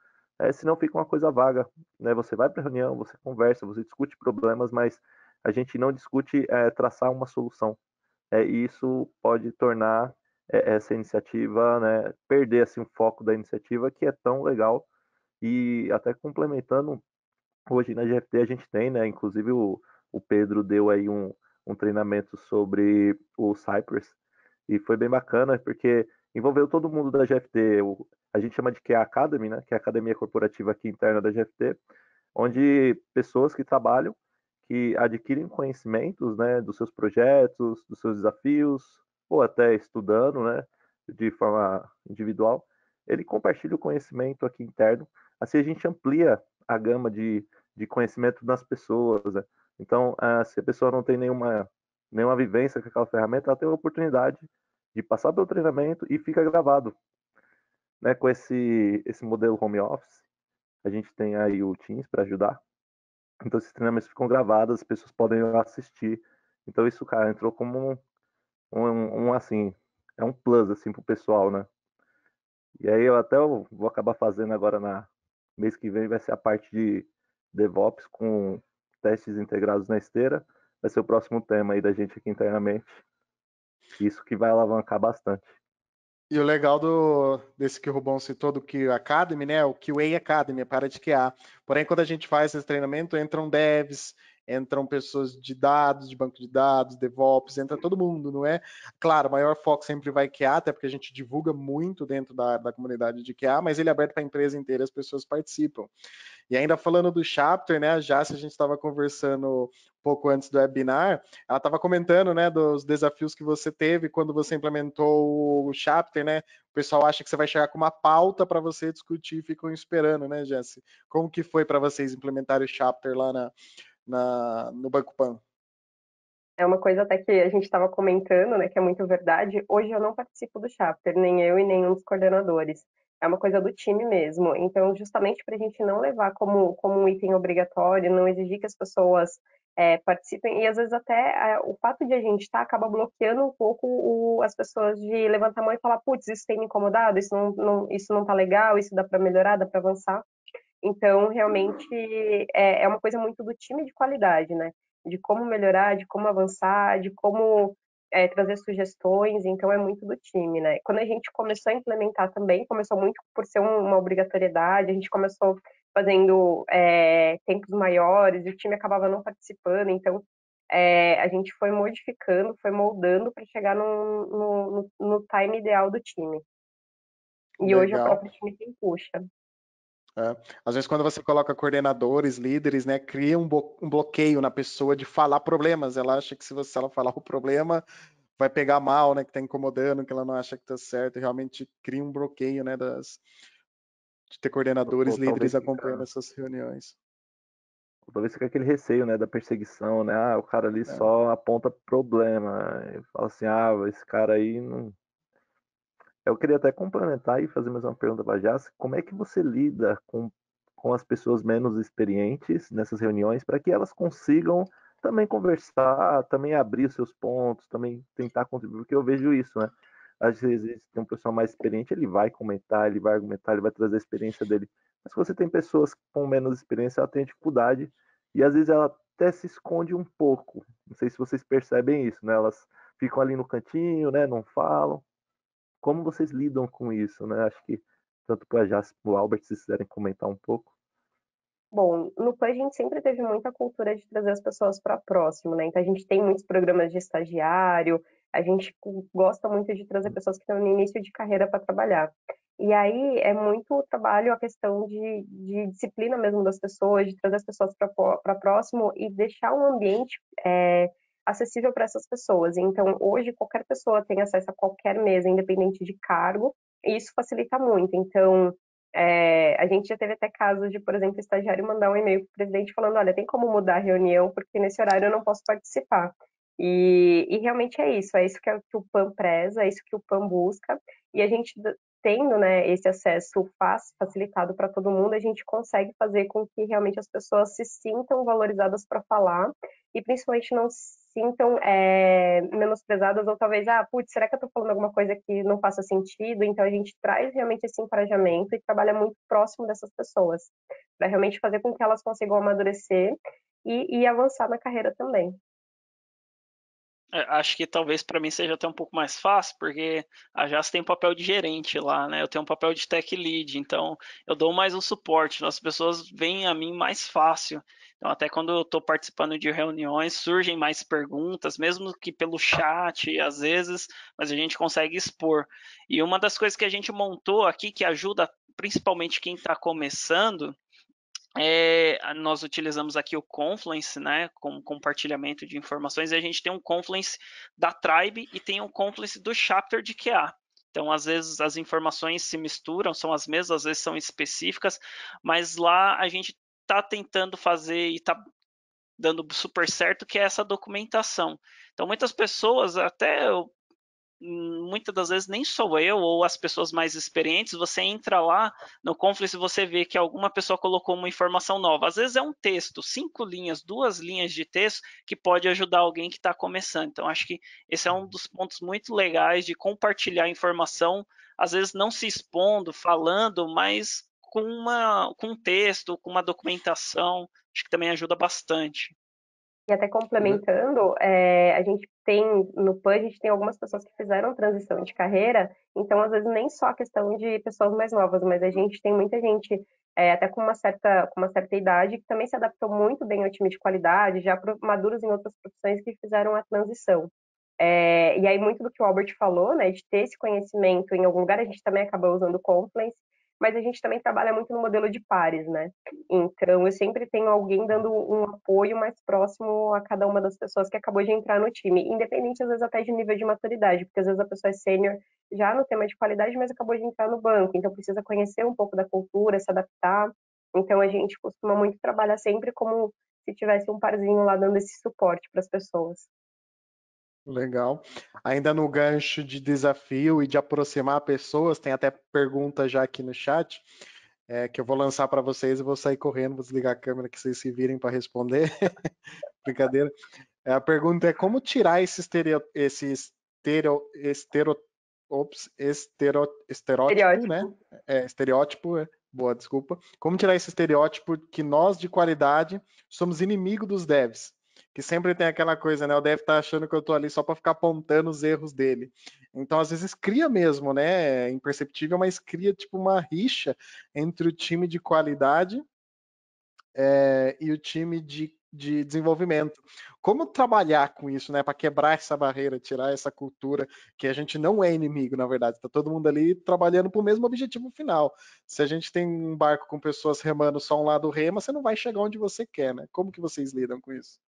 Senão fica uma coisa vaga, né? Você vai para a reunião, você conversa, você discute problemas, mas a gente não discute traçar uma solução. E isso pode tornar essa iniciativa, né, perder assim, o foco da iniciativa, que é tão legal. E até complementando, hoje na GFT a gente tem, né, inclusive o Pedro deu aí um treinamento sobre o Cypress, e foi bem bacana, porque envolveu todo mundo da GFT. A gente chama de QA Academy, né, que é a academia corporativa aqui interna da GFT, onde pessoas que trabalham, que adquirem conhecimentos, né, dos seus projetos, dos seus desafios, ou até estudando, né, de forma individual, ele compartilha o conhecimento aqui interno, assim a gente amplia a gama de conhecimento das pessoas, né? Então, se a pessoa não tem nenhuma vivência com aquela ferramenta, ela tem a oportunidade de passar pelo treinamento e fica gravado, né? Com esse modelo home office, a gente tem aí o Teams para ajudar. Então, esses treinamentos ficam gravados, as pessoas podem assistir. Então, isso, cara, entrou como assim, é um plus, assim, pro pessoal, né? E aí, eu vou acabar fazendo agora mês que vem, vai ser a parte de DevOps com testes integrados na esteira. Vai ser o próximo tema aí da gente aqui internamente. Isso que vai alavancar bastante. E o legal desse que o Rubão citou, do QA Academy, né? O QA Academy, para de QA. Porém, quando a gente faz esse treinamento, entram devs, entram pessoas de dados, de banco de dados, DevOps, entra todo mundo, não é? Claro, o maior foco sempre vai QA, até porque a gente divulga muito dentro da comunidade de QA, mas ele é aberto para a empresa inteira, as pessoas participam. E ainda falando do chapter, né? Já se a gente estava conversando um pouco antes do webinar, ela estava comentando, né, dos desafios que você teve quando você implementou o chapter, né? O pessoal acha que você vai chegar com uma pauta para você discutir e ficam esperando, né, Jesse? Como que foi para vocês implementarem o chapter lá no Banco Pan? É uma coisa até que a gente estava comentando, né, que é muito verdade. Hoje eu não participo do chapter, nem eu e nenhum dos coordenadores. É uma coisa do time mesmo. Então, justamente para a gente não levar como um item obrigatório, não exigir que as pessoas participem, e às vezes até o fato de a gente estar acaba bloqueando um pouco as pessoas de levantar a mão e falar, putz, isso tem me incomodado, isso não tá legal, isso dá para melhorar, dá para avançar. Então, realmente, é uma coisa muito do time de qualidade, né? De como melhorar, de como avançar, de como trazer sugestões. Então, é muito do time, né? Quando a gente começou a implementar também, começou muito por ser uma obrigatoriedade, a gente começou fazendo tempos maiores, e o time acabava não participando. Então, a gente foi modificando, foi moldando para chegar no time ideal do time. E hoje é o Legal. próprio time quem puxa. É. Às vezes, quando você coloca coordenadores, líderes, né, cria um bloqueio na pessoa de falar problemas. Ela acha que se ela falar o problema, vai pegar mal, né, que está incomodando, que ela não acha que está certo. E realmente cria um bloqueio, né, de ter coordenadores, Ou líderes talvez acompanhando essas reuniões. talvez fique aquele receio, né, da perseguição, né? O cara ali É. só aponta problema. E fala assim, esse cara aí não. Eu queria até complementar e fazer mais uma pergunta para a Jás. Como é que você lida com as pessoas menos experientes nessas reuniões para que elas consigam também conversar, também abrir os seus pontos, também tentar contribuir? Porque eu vejo isso, né? Às vezes tem um pessoal mais experiente, ele vai comentar, ele vai argumentar, ele vai trazer a experiência dele. Mas se você tem pessoas com menos experiência, ela tem dificuldade e às vezes ela até se esconde um pouco. Não sei se vocês percebem isso, né? Elas ficam ali no cantinho, né? Não falam. Como vocês lidam com isso, né? Acho que tanto para a Jace como o Albert, se quiserem comentar um pouco. Bom, no PAN a gente sempre teve muita cultura de trazer as pessoas para próximo, né? Então a gente tem muitos programas de estagiário, a gente gosta muito de trazer pessoas que estão no início de carreira para trabalhar. E aí é muito o trabalho, a questão de disciplina mesmo das pessoas, de trazer as pessoas para próximo e deixar um ambiente acessível para essas pessoas. Então hoje qualquer pessoa tem acesso a qualquer mesa, independente de cargo, e isso facilita muito. Então a gente já teve até casos de, por exemplo, o estagiário mandar um e-mail para o presidente falando, olha, tem como mudar a reunião, porque nesse horário eu não posso participar. E realmente é isso que o PAN preza, é isso que o PAN busca, e a gente tendo, né, esse acesso facilitado para todo mundo, a gente consegue fazer com que realmente as pessoas se sintam valorizadas para falar, e principalmente não se sintam menosprezadas ou talvez, putz, será que eu estou falando alguma coisa que não faça sentido? Então a gente traz realmente esse encorajamento e trabalha muito próximo dessas pessoas, para realmente fazer com que elas consigam amadurecer e avançar na carreira também. Acho que talvez para mim seja até um pouco mais fácil, porque a Jas tem um papel de gerente lá, né? Eu tenho um papel de tech lead, então eu dou mais um suporte. As pessoas vêm a mim mais fácil. Então, até quando eu estou participando de reuniões, surgem mais perguntas, mesmo que pelo chat, às vezes, mas a gente consegue expor. E uma das coisas que a gente montou aqui, que ajuda principalmente quem está começando, nós utilizamos aqui o Confluence, né, como compartilhamento de informações, e a gente tem um Confluence da Tribe e tem um Confluence do Chapter de QA. Então, às vezes, as informações se misturam, são as mesmas, às vezes são específicas, mas lá a gente está tentando fazer e está dando super certo, que é essa documentação. Então, muitas pessoas, até muitas das vezes nem sou eu ou as pessoas mais experientes, você entra lá no Confluence e você vê que alguma pessoa colocou uma informação nova. Às vezes é um texto, 5 linhas, 2 linhas de texto que pode ajudar alguém que está começando. Então, acho que esse é um dos pontos muito legais de compartilhar informação, às vezes não se expondo, falando, mas com um texto, com uma documentação, acho que também ajuda bastante. E até complementando, a gente tem, no PAN, a gente tem algumas pessoas que fizeram transição de carreira, então às vezes nem só a questão de pessoas mais novas, mas a gente tem muita gente, até com uma certa idade, que também se adaptou muito bem ao time de qualidade, já maduros em outras profissões que fizeram a transição. E aí muito do que o Albert falou, né, de ter esse conhecimento em algum lugar, a gente também acabou usando o Confluence, mas a gente também trabalha muito no modelo de pares, né? Então, eu sempre tenho alguém dando um apoio mais próximo a cada uma das pessoas que acabou de entrar no time, independente, às vezes, até de nível de maturidade, porque às vezes a pessoa é sênior já no tema de qualidade, mas acabou de entrar no banco, então precisa conhecer um pouco da cultura, se adaptar. Então, a gente costuma muito trabalhar sempre como se tivesse um parzinho lá dando esse suporte para as pessoas. Legal. Ainda no gancho de desafio e de aproximar pessoas, tem até pergunta já aqui no chat, que eu vou lançar para vocês e vou sair correndo, vou desligar a câmera que vocês se virem para responder. Brincadeira. A pergunta é como tirar esse estereótipo, né? Estereótipo, boa, desculpa. Como tirar esse estereótipo que nós de qualidade somos inimigo dos devs? Que sempre tem aquela coisa, né? O dev tá achando que eu tô ali só para ficar apontando os erros dele. Então, às vezes cria mesmo, né? É imperceptível, mas cria tipo uma rixa entre o time de qualidade e o time de desenvolvimento. Como trabalhar com isso, né? Para quebrar essa barreira, tirar essa cultura que a gente não é inimigo, na verdade. Está todo mundo ali trabalhando para o mesmo objetivo final. Se a gente tem um barco com pessoas remando só um lado rema, você não vai chegar onde você quer, né? Como que vocês lidam com isso?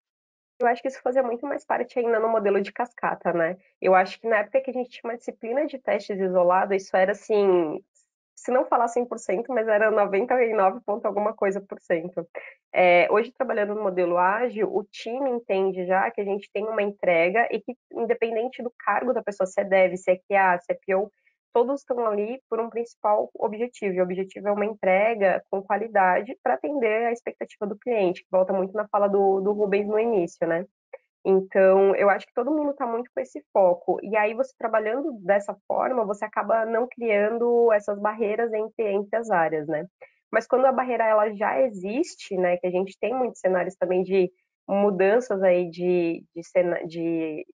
Eu acho que isso fazia muito mais parte ainda no modelo de cascata, né? Eu acho que na época que a gente tinha uma disciplina de testes isolado, isso era assim, se não falar 100%, mas era 99 ponto alguma coisa por cento. Hoje, trabalhando no modelo ágil, o time entende já que a gente tem uma entrega e que, independente do cargo da pessoa, se é dev, se é QA, se é PO, todos estão ali por um principal objetivo. E o objetivo é uma entrega com qualidade para atender a expectativa do cliente, que volta muito na fala do Rubens no início, né? Então, eu acho que todo mundo está muito com esse foco. E aí, você trabalhando dessa forma, você acaba não criando essas barreiras entre as áreas, né? Mas quando a barreira ela já existe, né, que a gente tem muitos cenários também de mudanças aí de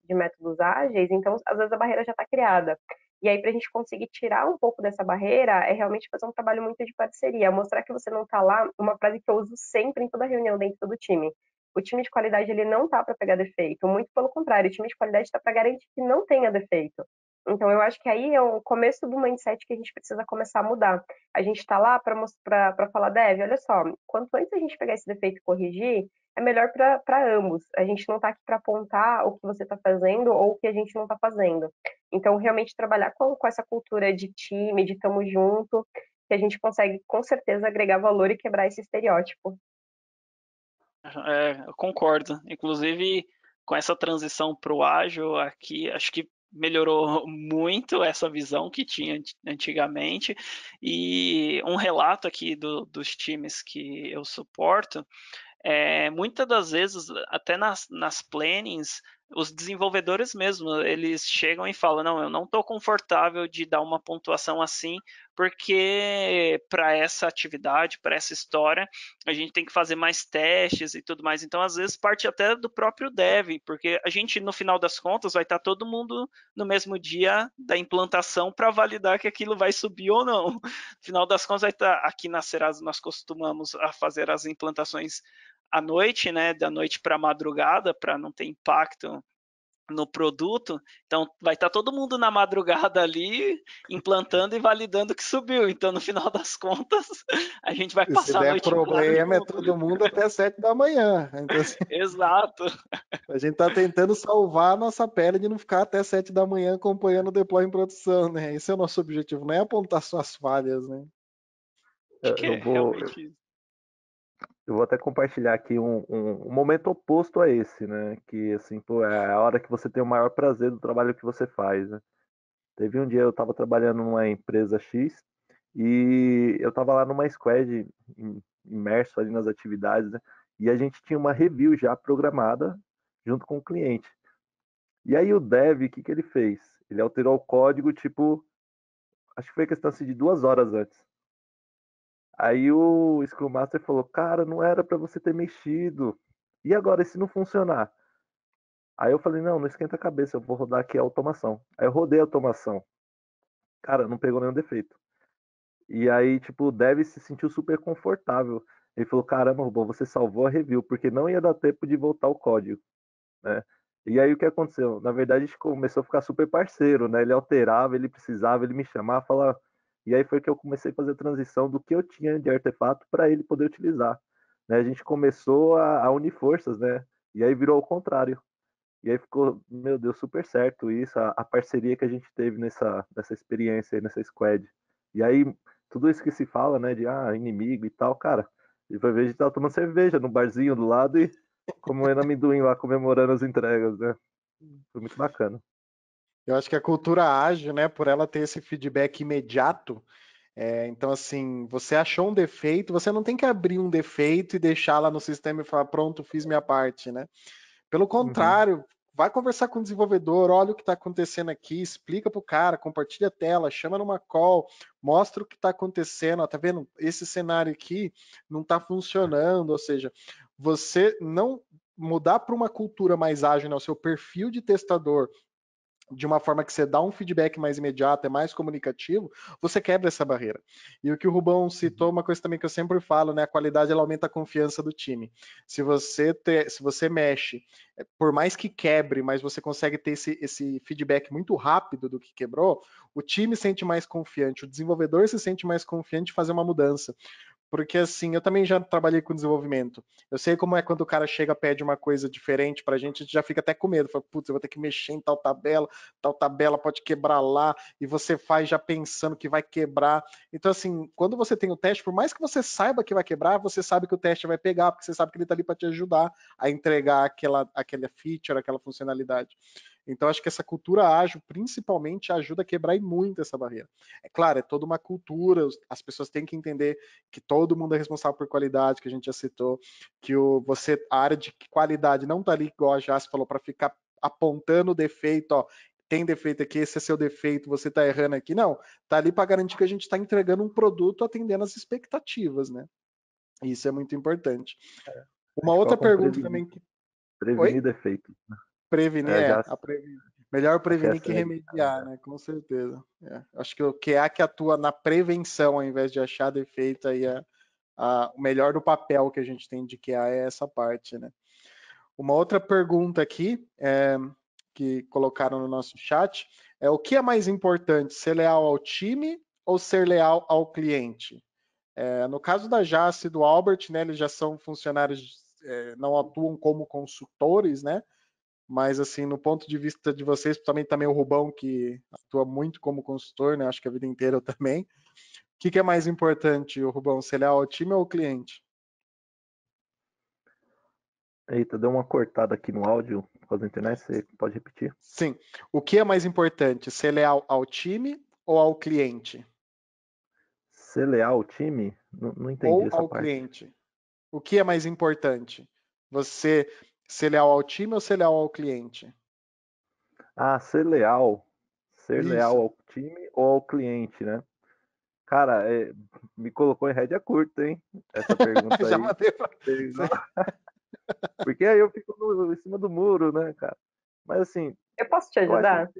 métodos ágeis, então, às vezes, a barreira já está criada. E aí, para a gente conseguir tirar um pouco dessa barreira, é realmente fazer um trabalho muito de parceria, mostrar que você não está lá, uma frase que eu uso sempre em toda reunião dentro do time. O time de qualidade ele não tá para pegar defeito, muito pelo contrário, o time de qualidade está para garantir que não tenha defeito. Então eu acho que aí é o começo do mindset que a gente precisa começar a mudar. A gente está lá para falar, Dev, olha só, quanto antes a gente pegar esse defeito e corrigir, é melhor para ambos. A gente não está aqui para apontar o que você está fazendo ou o que a gente não está fazendo. Então, realmente trabalhar com essa cultura de time, de tamo junto, que a gente consegue com certeza agregar valor e quebrar esse estereótipo. Eu concordo. Inclusive, com essa transição para o ágil aqui, acho que melhorou muito essa visão que tinha antigamente. E um relato aqui dos times que eu suporto, muitas das vezes, até nas plannings, os desenvolvedores mesmo, eles chegam e falam, não, eu não estou confortável de dar uma pontuação assim, porque para essa atividade, para essa história, a gente tem que fazer mais testes e tudo mais. Então, às vezes, parte até do próprio dev, porque a gente, no final das contas, vai estar todo mundo no mesmo dia da implantação para validar que aquilo vai subir ou não. No final das contas, vai estar aqui na Serasa, nós costumamos a fazer as implantações à noite, né, da noite para a madrugada, para não ter impacto no produto, então vai estar todo mundo na madrugada ali, implantando e validando que subiu. Então, no final das contas, a gente vai E se passar a der noite em claro problema, é junto. todo mundo até 7 da manhã. Então, assim, Exato. a gente está tentando salvar a nossa pele de não ficar até 7 da manhã acompanhando o deploy em produção, né? Esse é o nosso objetivo, não é apontar suas falhas, né? Acho Eu, que eu é vou, realmente isso. eu vou até compartilhar aqui um momento oposto a esse, né? Que assim, pô, é a hora que você tem o maior prazer do trabalho que você faz, né? Teve um dia eu estava trabalhando numa empresa X e eu estava lá numa squad imerso ali nas atividades, né? E a gente tinha uma review já programada junto com o cliente. E aí o dev, o que que ele fez? Ele alterou o código, tipo, acho que foi questão assim, de 2 horas antes. Aí o Scrum Master falou, cara, não era para você ter mexido. E agora, e se não funcionar? Aí eu falei, não esquenta a cabeça, eu vou rodar aqui a automação. Aí eu rodei a automação. Cara, não pegou nenhum defeito. E aí, tipo, o dev se sentiu super confortável. Ele falou, caramba, Rubão, você salvou a review, porque não ia dar tempo de voltar o código, né? E aí o que aconteceu? Na verdade, a gente começou a ficar super parceiro, né? Ele alterava, ele precisava, ele me chamava, falava. E aí foi que eu comecei a fazer a transição do que eu tinha de artefato para ele poder utilizar. Né? A gente começou a unir forças, né? E aí virou o contrário. E aí ficou, meu Deus, super certo isso, a parceria que a gente teve nessa experiência aí, nessa squad. E aí, tudo isso que se fala, né, de inimigo e tal, cara, e vai ver a gente tava tomando cerveja no barzinho do lado e comendo amendoim lá, comemorando as entregas, né? Foi muito bacana. Eu acho que a cultura ágil, né, por ela ter esse feedback imediato, então assim, você achou um defeito, você não tem que abrir um defeito e deixar lá no sistema e falar, pronto, fiz minha parte, né? Pelo Uhum. contrário, vai conversar com o desenvolvedor, olha o que está acontecendo aqui, explica para o cara, compartilha a tela, chama numa call, mostra o que está acontecendo, ó, tá vendo? Esse cenário aqui não está funcionando, ou seja, você não mudar para uma cultura mais ágil, né, o seu perfil de testador de uma forma que você dá um feedback mais imediato, é mais comunicativo, você quebra essa barreira. E o que o Rubão citou, uma coisa também que eu sempre falo, né, a qualidade ela aumenta a confiança do time. Se você mexe, por mais que quebre, mas você consegue ter esse feedback muito rápido do que quebrou, o time se sente mais confiante, o desenvolvedor se sente mais confiante de fazer uma mudança. Porque assim, eu também já trabalhei com desenvolvimento. Eu sei como é quando o cara chega, pede uma coisa diferente pra gente, a gente já fica até com medo. Fala, putz, eu vou ter que mexer em tal tabela pode quebrar lá, e você faz já pensando que vai quebrar. Então, assim, quando você tem o teste, por mais que você saiba que vai quebrar, você sabe que o teste vai pegar, porque você sabe que ele tá ali para te ajudar a entregar aquela feature, aquela funcionalidade. Então, acho que essa cultura ágil, principalmente, ajuda a quebrar muito essa barreira. É claro, é toda uma cultura, as pessoas têm que entender que todo mundo é responsável por qualidade, que a gente já citou, que a área de qualidade não está ali, igual a Jace falou, para ficar apontando o defeito, ó, tem defeito aqui, esse é seu defeito, você está errando aqui. Não, está ali para garantir que a gente está entregando um produto atendendo às expectativas, né? Isso é muito importante. A Uma gente outra coloca um pergunta também que. prevenir Oi? defeito. Prevenir, Já melhor acho que prevenir que essa remediar, né? Com certeza. Acho que o QA que atua na prevenção ao invés de achar defeito aí o melhor do papel que a gente tem de QA é essa parte, né? Uma outra pergunta aqui que colocaram no nosso chat é o que é mais importante, ser leal ao time ou ser leal ao cliente? No caso da Jace e do Albert, né, eles já são funcionários, não atuam como consultores, né? Mas assim, no ponto de vista de vocês, também o Rubão, que atua muito como consultor, né? Acho que a vida inteira eu também. O que é mais importante, o Rubão, ser leal ao time ou ao cliente? Eita, deu uma cortada aqui no áudio por causa da internet, você pode repetir? Sim. O que é mais importante, ser leal ao time ou ao cliente? Ser leal ao time? Não entendi Ou essa ao parte. cliente? O que é mais importante? Você ser leal ao time ou ser leal ao cliente? Ser leal. Ser leal Isso. ao time ou ao cliente, né? Cara, me colocou em rédea curta, hein? Essa pergunta Já aí. mandei pra Pegou. você. Porque aí eu fico em cima do muro, né, cara? Mas assim, Eu posso te eu acho que ajudar?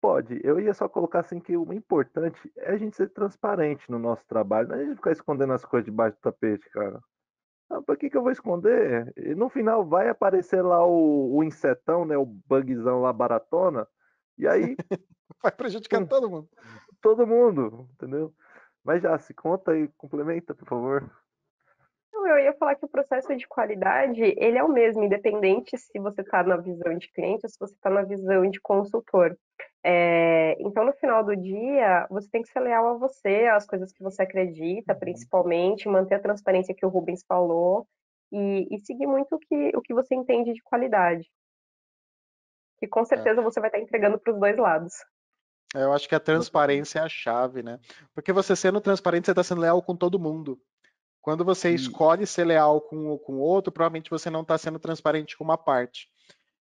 pode. Eu ia só colocar assim que o importante é a gente ser transparente no nosso trabalho, não é a gente ficar escondendo as coisas debaixo do tapete, cara. Ah, pra que eu vou esconder? E no final vai aparecer lá o insetão, né? O bugzão lá baratona. E aí, Vai prejudicando todo mundo. todo mundo, entendeu? Mas já, se conta aí, complementa, por favor. Não, eu ia falar que o processo de qualidade, ele é o mesmo, independente se você está na visão de cliente ou se você está na visão de consultor. Então, no final do dia, você tem que ser leal a você, às coisas que você acredita, principalmente, manter a transparência que o Rubens falou e seguir muito o que você entende de qualidade, que com É. certeza você vai estar entregando para os dois lados. Eu acho que a transparência é a chave, né? Porque você sendo transparente, você está sendo leal com todo mundo. Quando você E, escolhe ser leal com o outro, provavelmente você não está sendo transparente com uma parte.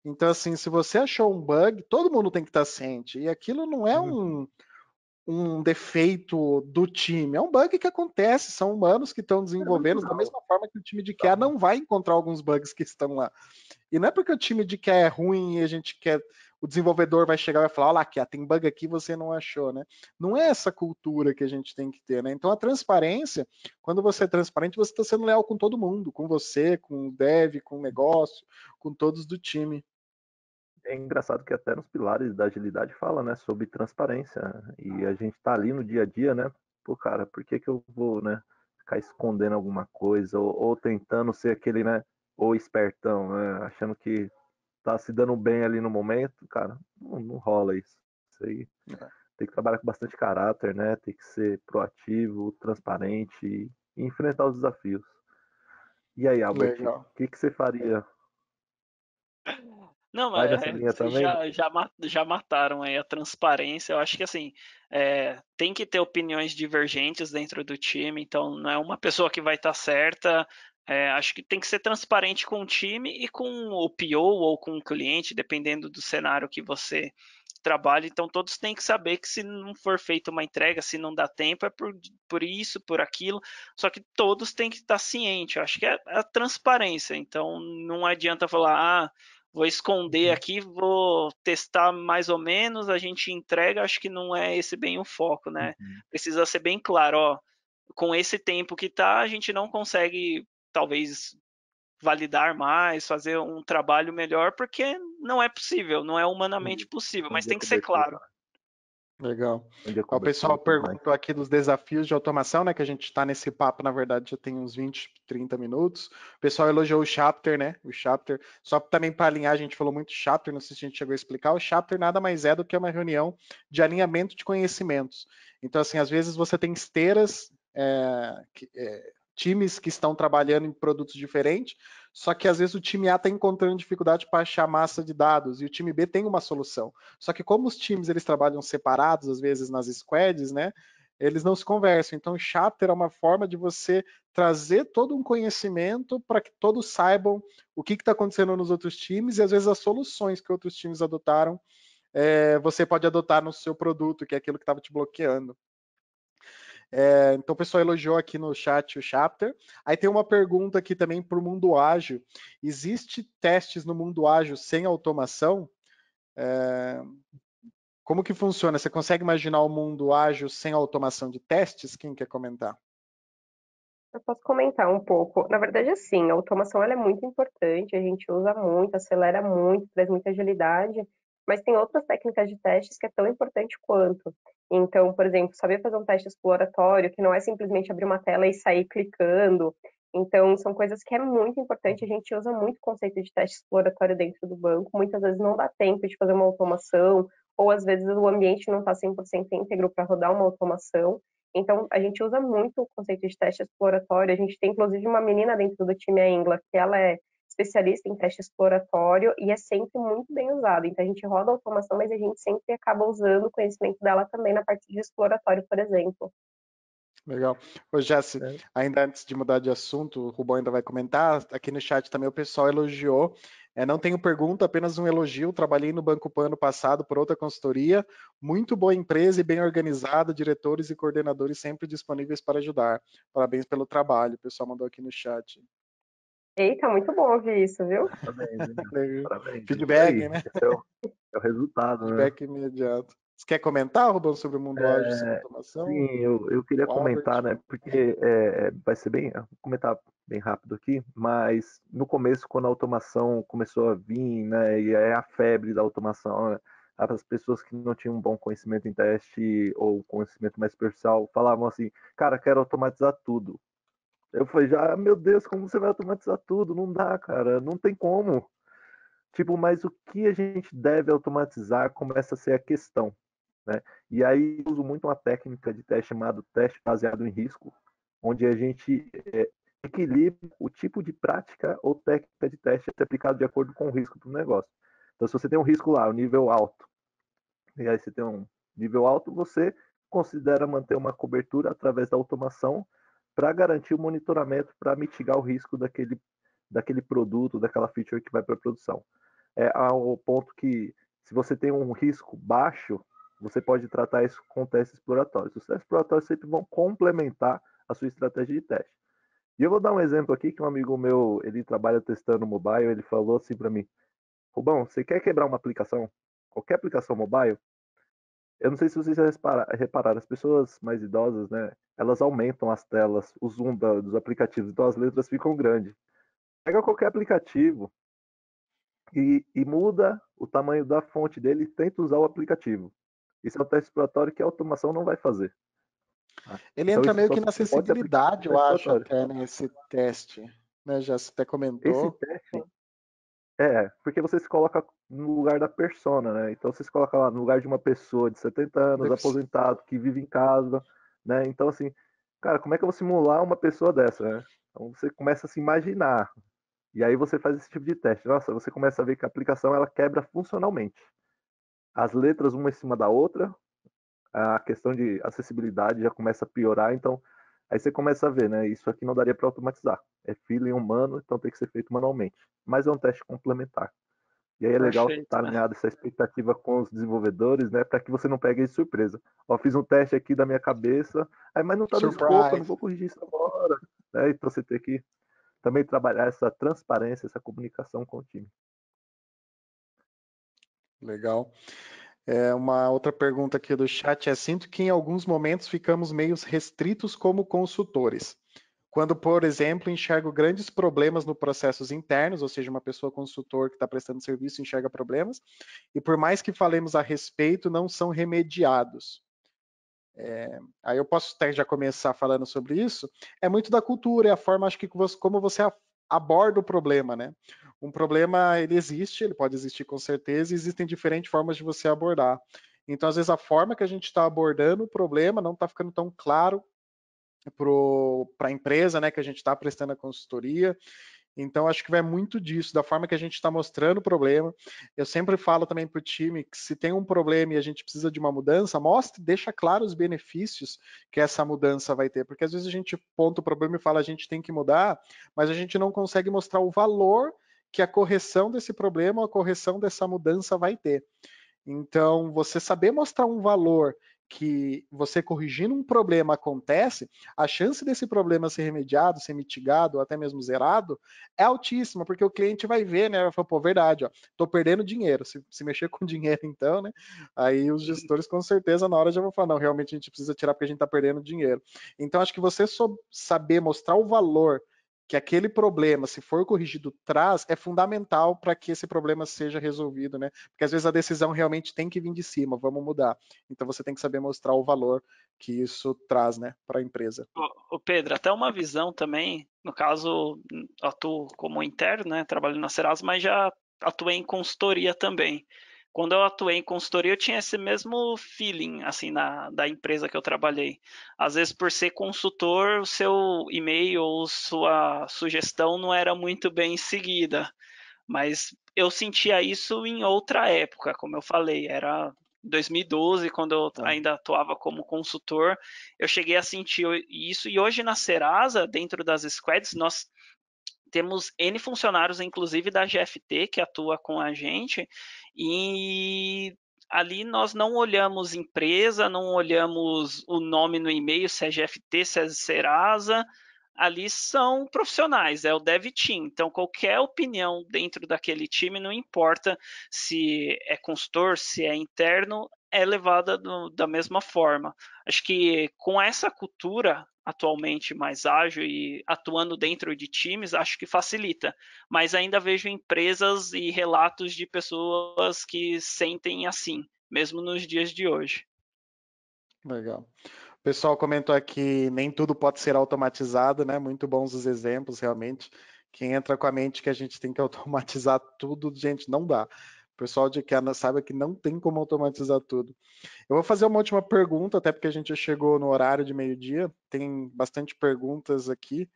Então, assim, se você achou um bug, todo mundo tem que estar ciente. E aquilo não é um defeito do time, é um bug que acontece, são humanos que estão desenvolvendo, da mesma forma que o time de QA não vai encontrar alguns bugs que estão lá. E não é porque o time de QA é ruim e a gente quer. O desenvolvedor vai chegar e vai falar: olha lá, QA, tem bug aqui você não achou, né? Não é essa cultura que a gente tem que ter, né? Então a transparência, quando você é transparente, você está sendo leal com todo mundo, com você, com o dev, com o negócio, com todos do time. é engraçado que até nos pilares da agilidade fala, né, sobre transparência. E a gente tá ali no dia a dia, né? Pô, cara, por que eu vou, né, ficar escondendo alguma coisa ou tentando ser aquele, né, ou espertão, né, achando que tá se dando bem ali no momento, cara, não rola isso. Isso aí tem que trabalhar com bastante caráter, né? Tem que ser proativo, transparente e enfrentar os desafios. E aí, Albert, o Legal. que você faria? Não, Vai mas nessa linha vocês também? já mataram aí a transparência. Eu acho que assim, tem que ter opiniões divergentes dentro do time, então não é uma pessoa que vai estar certa. Acho que tem que ser transparente com o time e com o PO ou com o cliente, dependendo do cenário que você trabalha. Então todos têm que saber que se não for feita uma entrega, se não dá tempo, é por isso, por aquilo. Só que todos têm que estar cientes. Eu acho que é a transparência. Então não adianta falar, vou esconder aqui, vou testar mais ou menos, a gente entrega, acho que não é esse bem o foco, né? Precisa ser bem claro, ó, com esse tempo que tá, a gente não consegue talvez validar mais, fazer um trabalho melhor, porque não é possível, não é humanamente possível, mas Onde é tem que ser cobertura, claro. Legal. onde é O pessoal cobertura e tudo mais. perguntou aqui dos desafios de automação, né? Que a gente está nesse papo, na verdade, já tem uns 20, 30 minutos. O pessoal elogiou o Chapter, né? O Chapter. Só também para alinhar, a gente falou muito Chapter, não sei se a gente chegou a explicar. O Chapter nada mais é do que uma reunião de alinhamento de conhecimentos. Então, assim, às vezes você tem esteiras, times que estão trabalhando em produtos diferentes, só que às vezes o time A está encontrando dificuldade para achar massa de dados e o time B tem uma solução. Só que como os times eles trabalham separados, às vezes nas squads, né? Eles não se conversam. Então, o chapter é uma forma de você trazer todo um conhecimento para que todos saibam o que está acontecendo nos outros times e às vezes as soluções que outros times adotaram, você pode adotar no seu produto, que é aquilo que estava te bloqueando. Então o pessoal elogiou aqui no chat o Chapter. Aí tem uma pergunta aqui também para o mundo ágil. Existe testes no mundo ágil sem automação? Como que funciona? Você consegue imaginar o mundo ágil sem automação de testes? Quem quer comentar? Eu posso comentar um pouco. Na verdade, assim, a automação ela é muito importante, a gente usa muito, acelera muito, traz muita agilidade, mas tem outras técnicas de testes que é tão importante quanto. Então, por exemplo, saber fazer um teste exploratório, que não é simplesmente abrir uma tela e sair clicando. Então, são coisas que é muito importante, a gente usa muito o conceito de teste exploratório dentro do banco, muitas vezes não dá tempo de fazer uma automação, ou às vezes o ambiente não está 100% íntegro para rodar uma automação. Então, a gente usa muito o conceito de teste exploratório. A gente tem, inclusive, uma menina dentro do time, a Ingla, que ela é especialista em teste exploratório e é sempre muito bem usado. Então, a gente roda a automação, mas a gente sempre acaba usando o conhecimento dela também na parte de exploratório, por exemplo. Legal. Ô, Jesse, ainda antes de mudar de assunto, o Rubão ainda vai comentar. Aqui no chat também o pessoal elogiou. Não tenho pergunta, apenas um elogio. Trabalhei no Banco Pan ano passado por outra consultoria. Muito boa empresa e bem organizada, diretores e coordenadores sempre disponíveis para ajudar. Parabéns pelo trabalho. O pessoal mandou aqui no chat. Eita, muito bom ouvir isso, viu? Parabéns, hein? Parabéns. É isso Feedback, aí. né? Esse é o resultado, né? Feedback imediato. Você quer comentar, Rubão, sobre o mundo ágil e automação? Sim, eu queria comentar, né? Porque vai ser vou comentar bem rápido aqui, mas no começo, quando a automação começou a vir, né? E é a febre da automação, né, as pessoas que não tinham um bom conhecimento em teste ou conhecimento mais superficial falavam assim, cara, quero automatizar tudo. Eu falei, já, meu Deus, como você vai automatizar tudo? Não dá, cara, não tem como. Tipo, mas o que a gente deve automatizar começa a ser a questão, né? E aí eu uso muito uma técnica de teste chamado teste baseado em risco, onde a gente equilibra o tipo de prática ou técnica de teste a ser aplicado de acordo com o risco do negócio. Então, se você tem um risco lá, um nível alto, e aí você tem um nível alto, você considera manter uma cobertura através da automação para garantir o monitoramento, para mitigar o risco daquele produto, daquela feature que vai para a produção. Ao ponto que, se você tem um risco baixo, você pode tratar isso com testes exploratórios. Os testes exploratórios sempre vão complementar a sua estratégia de teste. E eu vou dar um exemplo aqui que um amigo meu, ele trabalha testando mobile, ele falou assim para mim, Rubão, você quer quebrar uma aplicação? Qualquer aplicação mobile? Eu não sei se vocês já repararam, as pessoas mais idosas, né, elas aumentam as telas, o zoom dos aplicativos, então as letras ficam grandes. Pega qualquer aplicativo e muda o tamanho da fonte dele e tenta usar o aplicativo. Isso é um teste exploratório que a automação não vai fazer. Tá? Ele Então entra isso meio só que na pode ser aplicado acessibilidade, no eu teste acho, exploratório. até nesse teste. Né? Já você até Esse comentou. teste porque você se coloca no lugar da persona, né? Então você se coloca lá no lugar de uma pessoa de 70 anos, aposentado, que vive em casa, né? Então assim, cara, como é que eu vou simular uma pessoa dessa, né? Então você começa a se imaginar. E aí você faz esse tipo de teste. Nossa, você começa a ver que a aplicação ela quebra funcionalmente. As letras uma em cima da outra, a questão de acessibilidade já começa a piorar, então aí você começa a ver, né? Isso aqui não daria para automatizar. É feeling humano, então tem que ser feito manualmente. Mas é um teste complementar. E aí é legal Perfeito, estar alinhado essa expectativa com os desenvolvedores, né? Para que você não pegue de surpresa. Ó, fiz um teste aqui da minha cabeça, mas não está no escopo, eu não vou corrigir isso agora. Né? Então você tem que também trabalhar essa transparência, essa comunicação com o time. Legal. Uma outra pergunta aqui do chat sinto que em alguns momentos ficamos meio restritos como consultores. Quando, por exemplo, enxergo grandes problemas no processos internos, ou seja, uma pessoa consultor que está prestando serviço enxerga problemas, e por mais que falemos a respeito, não são remediados. Aí eu posso até já começar falando sobre isso. É muito da cultura, é a forma, acho que como você aborda o problema, né? Um problema, ele existe, ele pode existir com certeza, e existem diferentes formas de você abordar. Então, às vezes, a forma que a gente está abordando o problema não está ficando tão claro para a empresa, né, que a gente está prestando a consultoria. Então, acho que vai muito disso, da forma que a gente está mostrando o problema. Eu sempre falo também para o time que se tem um problema e a gente precisa de uma mudança, mostre, deixa claro os benefícios que essa mudança vai ter. Porque às vezes a gente ponta o problema e fala a gente tem que mudar, mas a gente não consegue mostrar o valor que a correção desse problema, a correção dessa mudança vai ter. Então, você saber mostrar um valor que você corrigindo um problema acontece, a chance desse problema ser remediado, ser mitigado, ou até mesmo zerado, é altíssima, porque o cliente vai ver, né? Vai falar, pô, verdade, ó, tô perdendo dinheiro. Se mexer com dinheiro, então, né? Aí os gestores, com certeza, na hora já vão falar, não, realmente a gente precisa tirar porque a gente tá perdendo dinheiro. Então, acho que você saber mostrar o valor que aquele problema, se for corrigido, traz, é fundamental para que esse problema seja resolvido, né? Porque às vezes a decisão realmente tem que vir de cima, vamos mudar. Então você tem que saber mostrar o valor que isso traz, né, para a empresa. O Pedro, até uma visão também, no caso, atuo como interno, né, trabalho na Serasa, mas já atuei em consultoria também. Quando eu atuei em consultoria, eu tinha esse mesmo feeling, assim, da empresa que eu trabalhei. Às vezes, por ser consultor, o seu e-mail ou sua sugestão não era muito bem seguida. Mas eu sentia isso em outra época, como eu falei, era 2012, quando eu ainda atuava como consultor, eu cheguei a sentir isso. E hoje na Serasa, dentro das squads, nós temos N funcionários, inclusive da GFT, que atua com a gente, e ali nós não olhamos empresa, não olhamos o nome no e-mail, se é GFT, se é Serasa, ali são profissionais, é o dev team, então qualquer opinião dentro daquele time, não importa se é consultor, se é interno, é levada da mesma forma. Acho que com essa cultura atualmente mais ágil e atuando dentro de times, acho que facilita. Mas ainda vejo empresas e relatos de pessoas que sentem assim, mesmo nos dias de hoje. Legal. O pessoal comentou aqui, nem tudo pode ser automatizado, né? Muito bons os exemplos, realmente. Quem entra com a mente que a gente tem que automatizar tudo, gente, não dá. O pessoal de que sabe que não tem como automatizar tudo. Eu vou fazer uma última pergunta, até porque a gente já chegou no horário de meio-dia. Tem bastante perguntas aqui.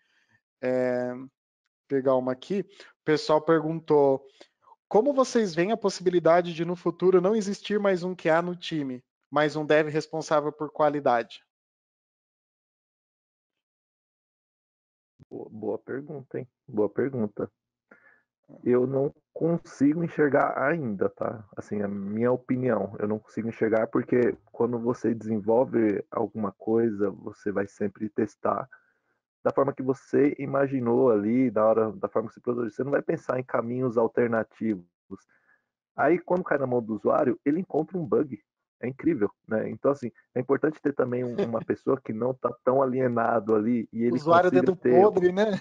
Pegar uma aqui. O pessoal perguntou: como vocês veem a possibilidade de no futuro não existir mais um QA no time, mas um dev responsável por qualidade? Boa pergunta, hein? Boa pergunta. Eu não consigo enxergar ainda, tá? Assim, a minha opinião, eu não consigo enxergar porque quando você desenvolve alguma coisa, você vai sempre testar da forma que você imaginou ali, da forma que você produziu. Você não vai pensar em caminhos alternativos. Aí, quando cai na mão do usuário, ele encontra um bug. É incrível, né? Então, assim, é importante ter também uma pessoa que não tá tão alienado ali e ele Usuário consiga dedo ter. podre, né?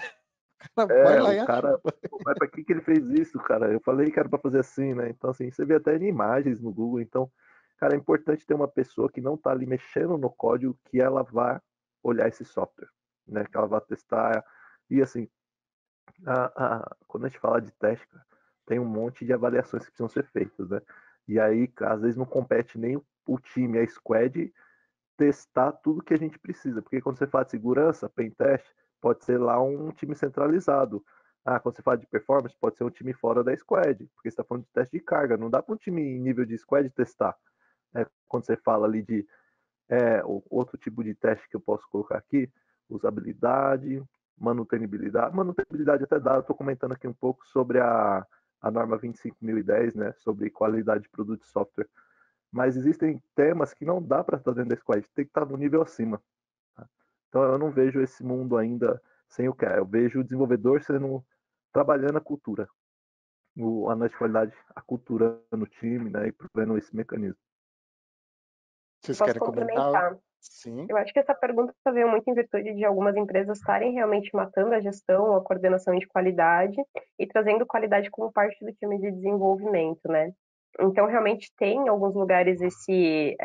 Vai lá O e acha. cara, mas para que ele fez isso, cara? Eu falei que era para fazer assim, né? Então, assim, você vê até em imagens no Google. Então, cara, é importante ter uma pessoa que não tá ali mexendo no código, que ela vá olhar esse software, né? Que ela vá testar. E, assim, quando a gente fala de teste, cara, tem um monte de avaliações que precisam ser feitas, né? E aí, às vezes, não compete nem o time, a squad, testar tudo que a gente precisa. Porque quando você fala de segurança, pentest, pode ser lá um time centralizado. Quando você fala de performance, pode ser um time fora da squad, porque você está falando de teste de carga. Não dá para um time em nível de squad testar. Quando você fala ali de outro tipo de teste que eu posso colocar aqui, usabilidade, manutenibilidade. Manutenibilidade até dá, eu estou comentando aqui um pouco sobre a norma 25010, né, sobre qualidade de produto e software. Mas existem temas que não dá para estar dentro da squad, tem que estar no nível acima. Tá? Então eu não vejo esse mundo ainda sem o que é. Eu vejo o desenvolvedor trabalhando a cultura, o análise de qualidade, a cultura no time, né, e provendo esse mecanismo. Vocês Posso querem comentar? complementar? Sim. Eu acho que essa pergunta veio muito em virtude de algumas empresas estarem realmente matando a gestão, a coordenação de qualidade e trazendo qualidade como parte do time de desenvolvimento, né? Então, realmente tem em alguns lugares esse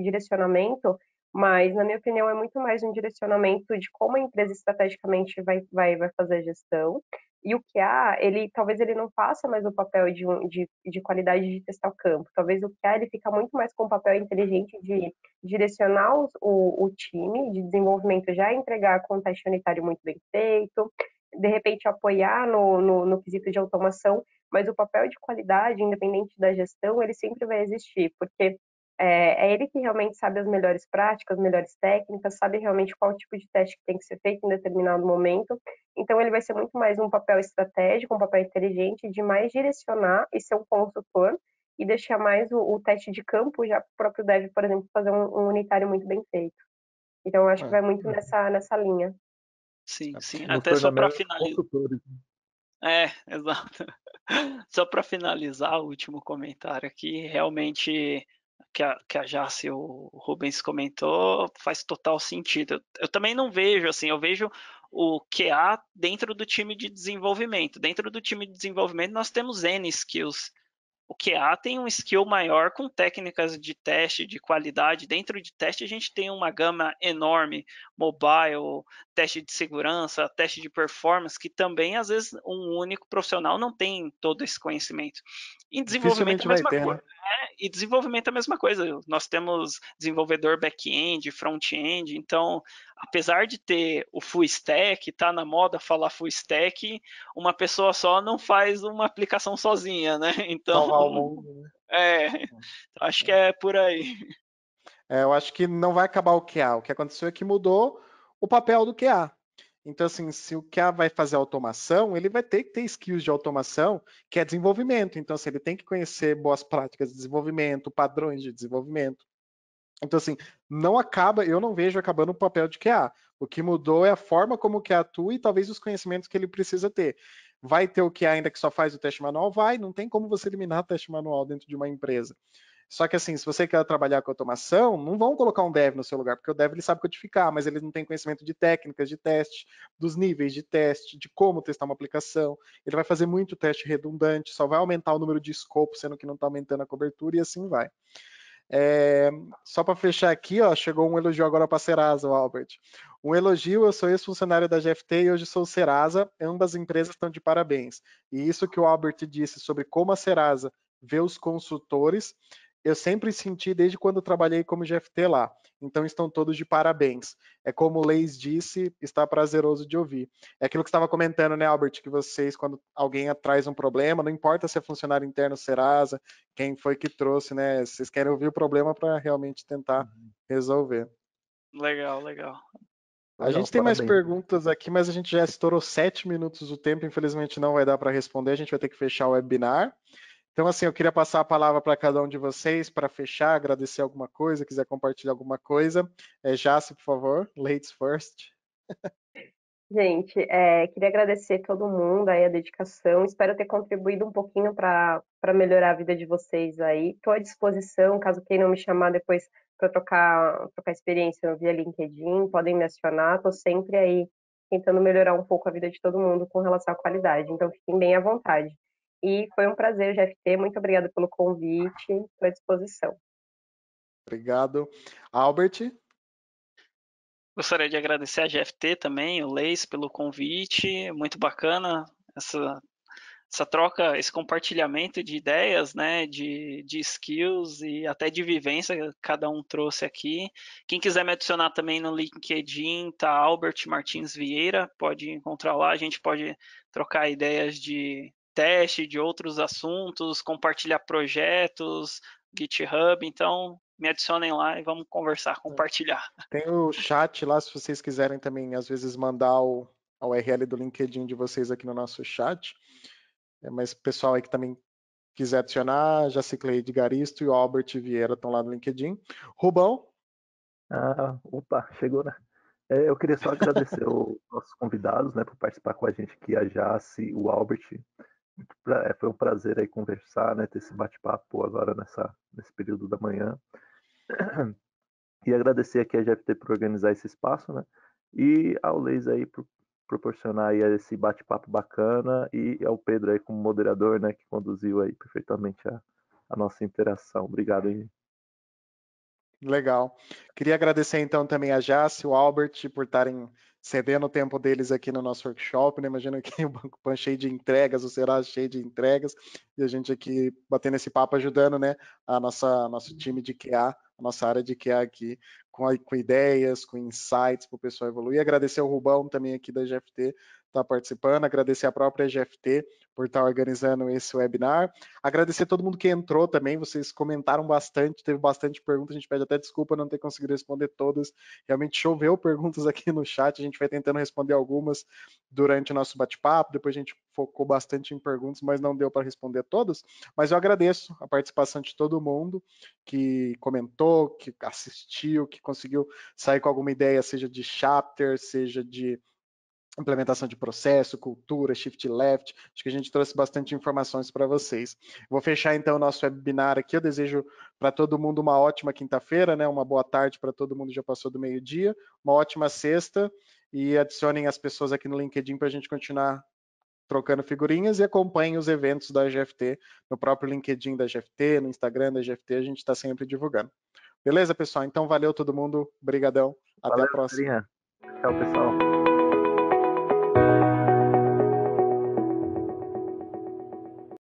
direcionamento, mas, na minha opinião, é muito mais um direcionamento de como a empresa estrategicamente vai fazer a gestão. E o QA, talvez ele não faça mais o papel de qualidade de testar o campo. Talvez o QA ele fica muito mais com o papel inteligente de direcionar o time de desenvolvimento, já entregar com um teste unitário muito bem feito, de repente apoiar no quesito de automação, mas o papel de qualidade, independente da gestão, ele sempre vai existir, porque é ele que realmente sabe as melhores práticas, as melhores técnicas, sabe realmente qual tipo de teste que tem que ser feito em determinado momento. Então, ele vai ser muito mais um papel estratégico, um papel inteligente, de mais direcionar e ser um consultor, e deixar mais o teste de campo já para o próprio dev, por exemplo, fazer um unitário muito bem feito. Então, eu acho que vai muito nessa linha. Sim, sim. Nos Até só para tornamos finalizar. consultores. Exato. Só para finalizar o último comentário aqui, realmente que a Jace e o Rubens comentou faz total sentido. Eu também não vejo assim, eu vejo o QA dentro do time de desenvolvimento. Dentro do time de desenvolvimento nós temos N skills. O QA tem um skill maior com técnicas de teste, de qualidade. Dentro de teste, a gente tem uma gama enorme: mobile, teste de segurança, teste de performance, que também, às vezes, um único profissional não tem todo esse conhecimento. Em desenvolvimento, Dificilmente a vai mesma ter, coisa. né? E desenvolvimento é a mesma coisa. Nós temos desenvolvedor back-end, front-end, então, apesar de ter o full stack, tá na moda falar full stack, uma pessoa só não faz uma aplicação sozinha, né? Então, Salvar o mundo, né? acho que é por aí. Eu acho que não vai acabar o QA. O que aconteceu é que mudou o papel do QA. Então, assim, se o QA vai fazer automação, ele vai ter que ter skills de automação, que é desenvolvimento. Então, assim, ele tem que conhecer boas práticas de desenvolvimento, padrões de desenvolvimento. Então, assim, não acaba, eu não vejo acabando o papel de QA. O que mudou é a forma como o QA atua e talvez os conhecimentos que ele precisa ter. Vai ter o QA ainda que só faz o teste manual? Vai, não tem como você eliminar o teste manual dentro de uma empresa. Só que assim, se você quer trabalhar com automação, não vão colocar um dev no seu lugar, porque o dev ele sabe codificar, mas ele não tem conhecimento de técnicas de teste, dos níveis de teste, de como testar uma aplicação. Ele vai fazer muito teste redundante, só vai aumentar o número de escopo, sendo que não está aumentando a cobertura, e assim vai. Só para fechar aqui, ó, chegou um elogio agora para a Serasa, Albert. Um elogio, eu sou ex-funcionário da GFT e hoje sou Serasa, ambas empresas estão de parabéns. E isso que o Albert disse sobre como a Serasa vê os consultores, eu sempre senti desde quando eu trabalhei como GFT lá. Então estão todos de parabéns. É como o Leis disse, está prazeroso de ouvir. É aquilo que você estava comentando, né, Albert, que vocês, quando alguém traz um problema, não importa se é funcionário interno Serasa, quem foi que trouxe, né? Vocês querem ouvir o problema para realmente tentar resolver. Legal, legal. A gente tem mais perguntas aqui, mas a gente já estourou 7 minutos do tempo, infelizmente não vai dar para responder, a gente vai ter que fechar o webinar. Então, assim, eu queria passar a palavra para cada um de vocês para fechar, agradecer alguma coisa, quiser compartilhar alguma coisa. Jace, por favor, ladies first. Gente, queria agradecer todo mundo aí a dedicação. Espero ter contribuído um pouquinho para melhorar a vida de vocês aí. Estou à disposição, caso queiram me chamar depois para trocar experiência via LinkedIn, podem me acionar. Estou sempre aí tentando melhorar um pouco a vida de todo mundo com relação à qualidade. Então, fiquem bem à vontade. E foi um prazer, GFT. Muito obrigada pelo convite. Estou à disposição. Obrigado. Albert? Gostaria de agradecer a GFT também, o Leis, pelo convite. Muito bacana essa troca, esse compartilhamento de ideias, né, de skills e até de vivência que cada um trouxe aqui. Quem quiser me adicionar também no LinkedIn, tá Albert Martins Vieira, pode encontrar lá, a gente pode trocar ideias de teste, de outros assuntos, compartilhar projetos, GitHub, então me adicionem lá e vamos conversar, compartilhar. Tem o chat lá, se vocês quiserem também, às vezes, mandar a URL do LinkedIn de vocês aqui no nosso chat. Mas o pessoal aí que também quiser adicionar, Jacicleide Garisto e o Albert Vieira estão lá no LinkedIn. Rubão? Opa, chegou, né? Eu queria só agradecer os nossos convidados, né, por participar com a gente aqui, a Jace, o Albert. Foi um prazer aí conversar, né, ter esse bate-papo agora nesse período da manhã. E agradecer aqui a GFT por organizar esse espaço, né? E ao Leis aí por proporcionar aí esse bate-papo bacana e ao Pedro aí como moderador, né, que conduziu aí perfeitamente a nossa interação. Obrigado aí. Legal. Queria agradecer então também a Jace e o Albert por estarem cedendo o tempo deles aqui no nosso workshop, né? Imagina que o Banco Pan cheio de entregas, o Serasa cheio de entregas, e a gente aqui batendo esse papo, ajudando, né, nosso time de QA, a nossa área de QA aqui, com ideias, com insights para o pessoal evoluir. Agradecer ao Rubão também aqui da GFT, estar participando, agradecer a própria GFT por estar organizando esse webinar, agradecer a todo mundo que entrou também, vocês comentaram bastante, teve bastante perguntas, a gente pede até desculpa não ter conseguido responder todas, realmente choveu perguntas aqui no chat, a gente vai tentando responder algumas durante o nosso bate-papo, depois a gente focou bastante em perguntas, mas não deu para responder todas, mas eu agradeço a participação de todo mundo que comentou, que assistiu, que conseguiu sair com alguma ideia, seja de chapter, seja de implementação de processo, cultura, shift left. Acho que a gente trouxe bastante informações para vocês. Vou fechar então o nosso webinar aqui. Eu desejo para todo mundo uma ótima quinta-feira, né? Uma boa tarde para todo mundo, já passou do meio-dia, uma ótima sexta e adicionem as pessoas aqui no LinkedIn para a gente continuar trocando figurinhas e acompanhem os eventos da GFT no próprio LinkedIn da GFT, no Instagram da GFT, a gente está sempre divulgando. Beleza, pessoal? Então valeu todo mundo, brigadão, até a próxima. Tchau, pessoal.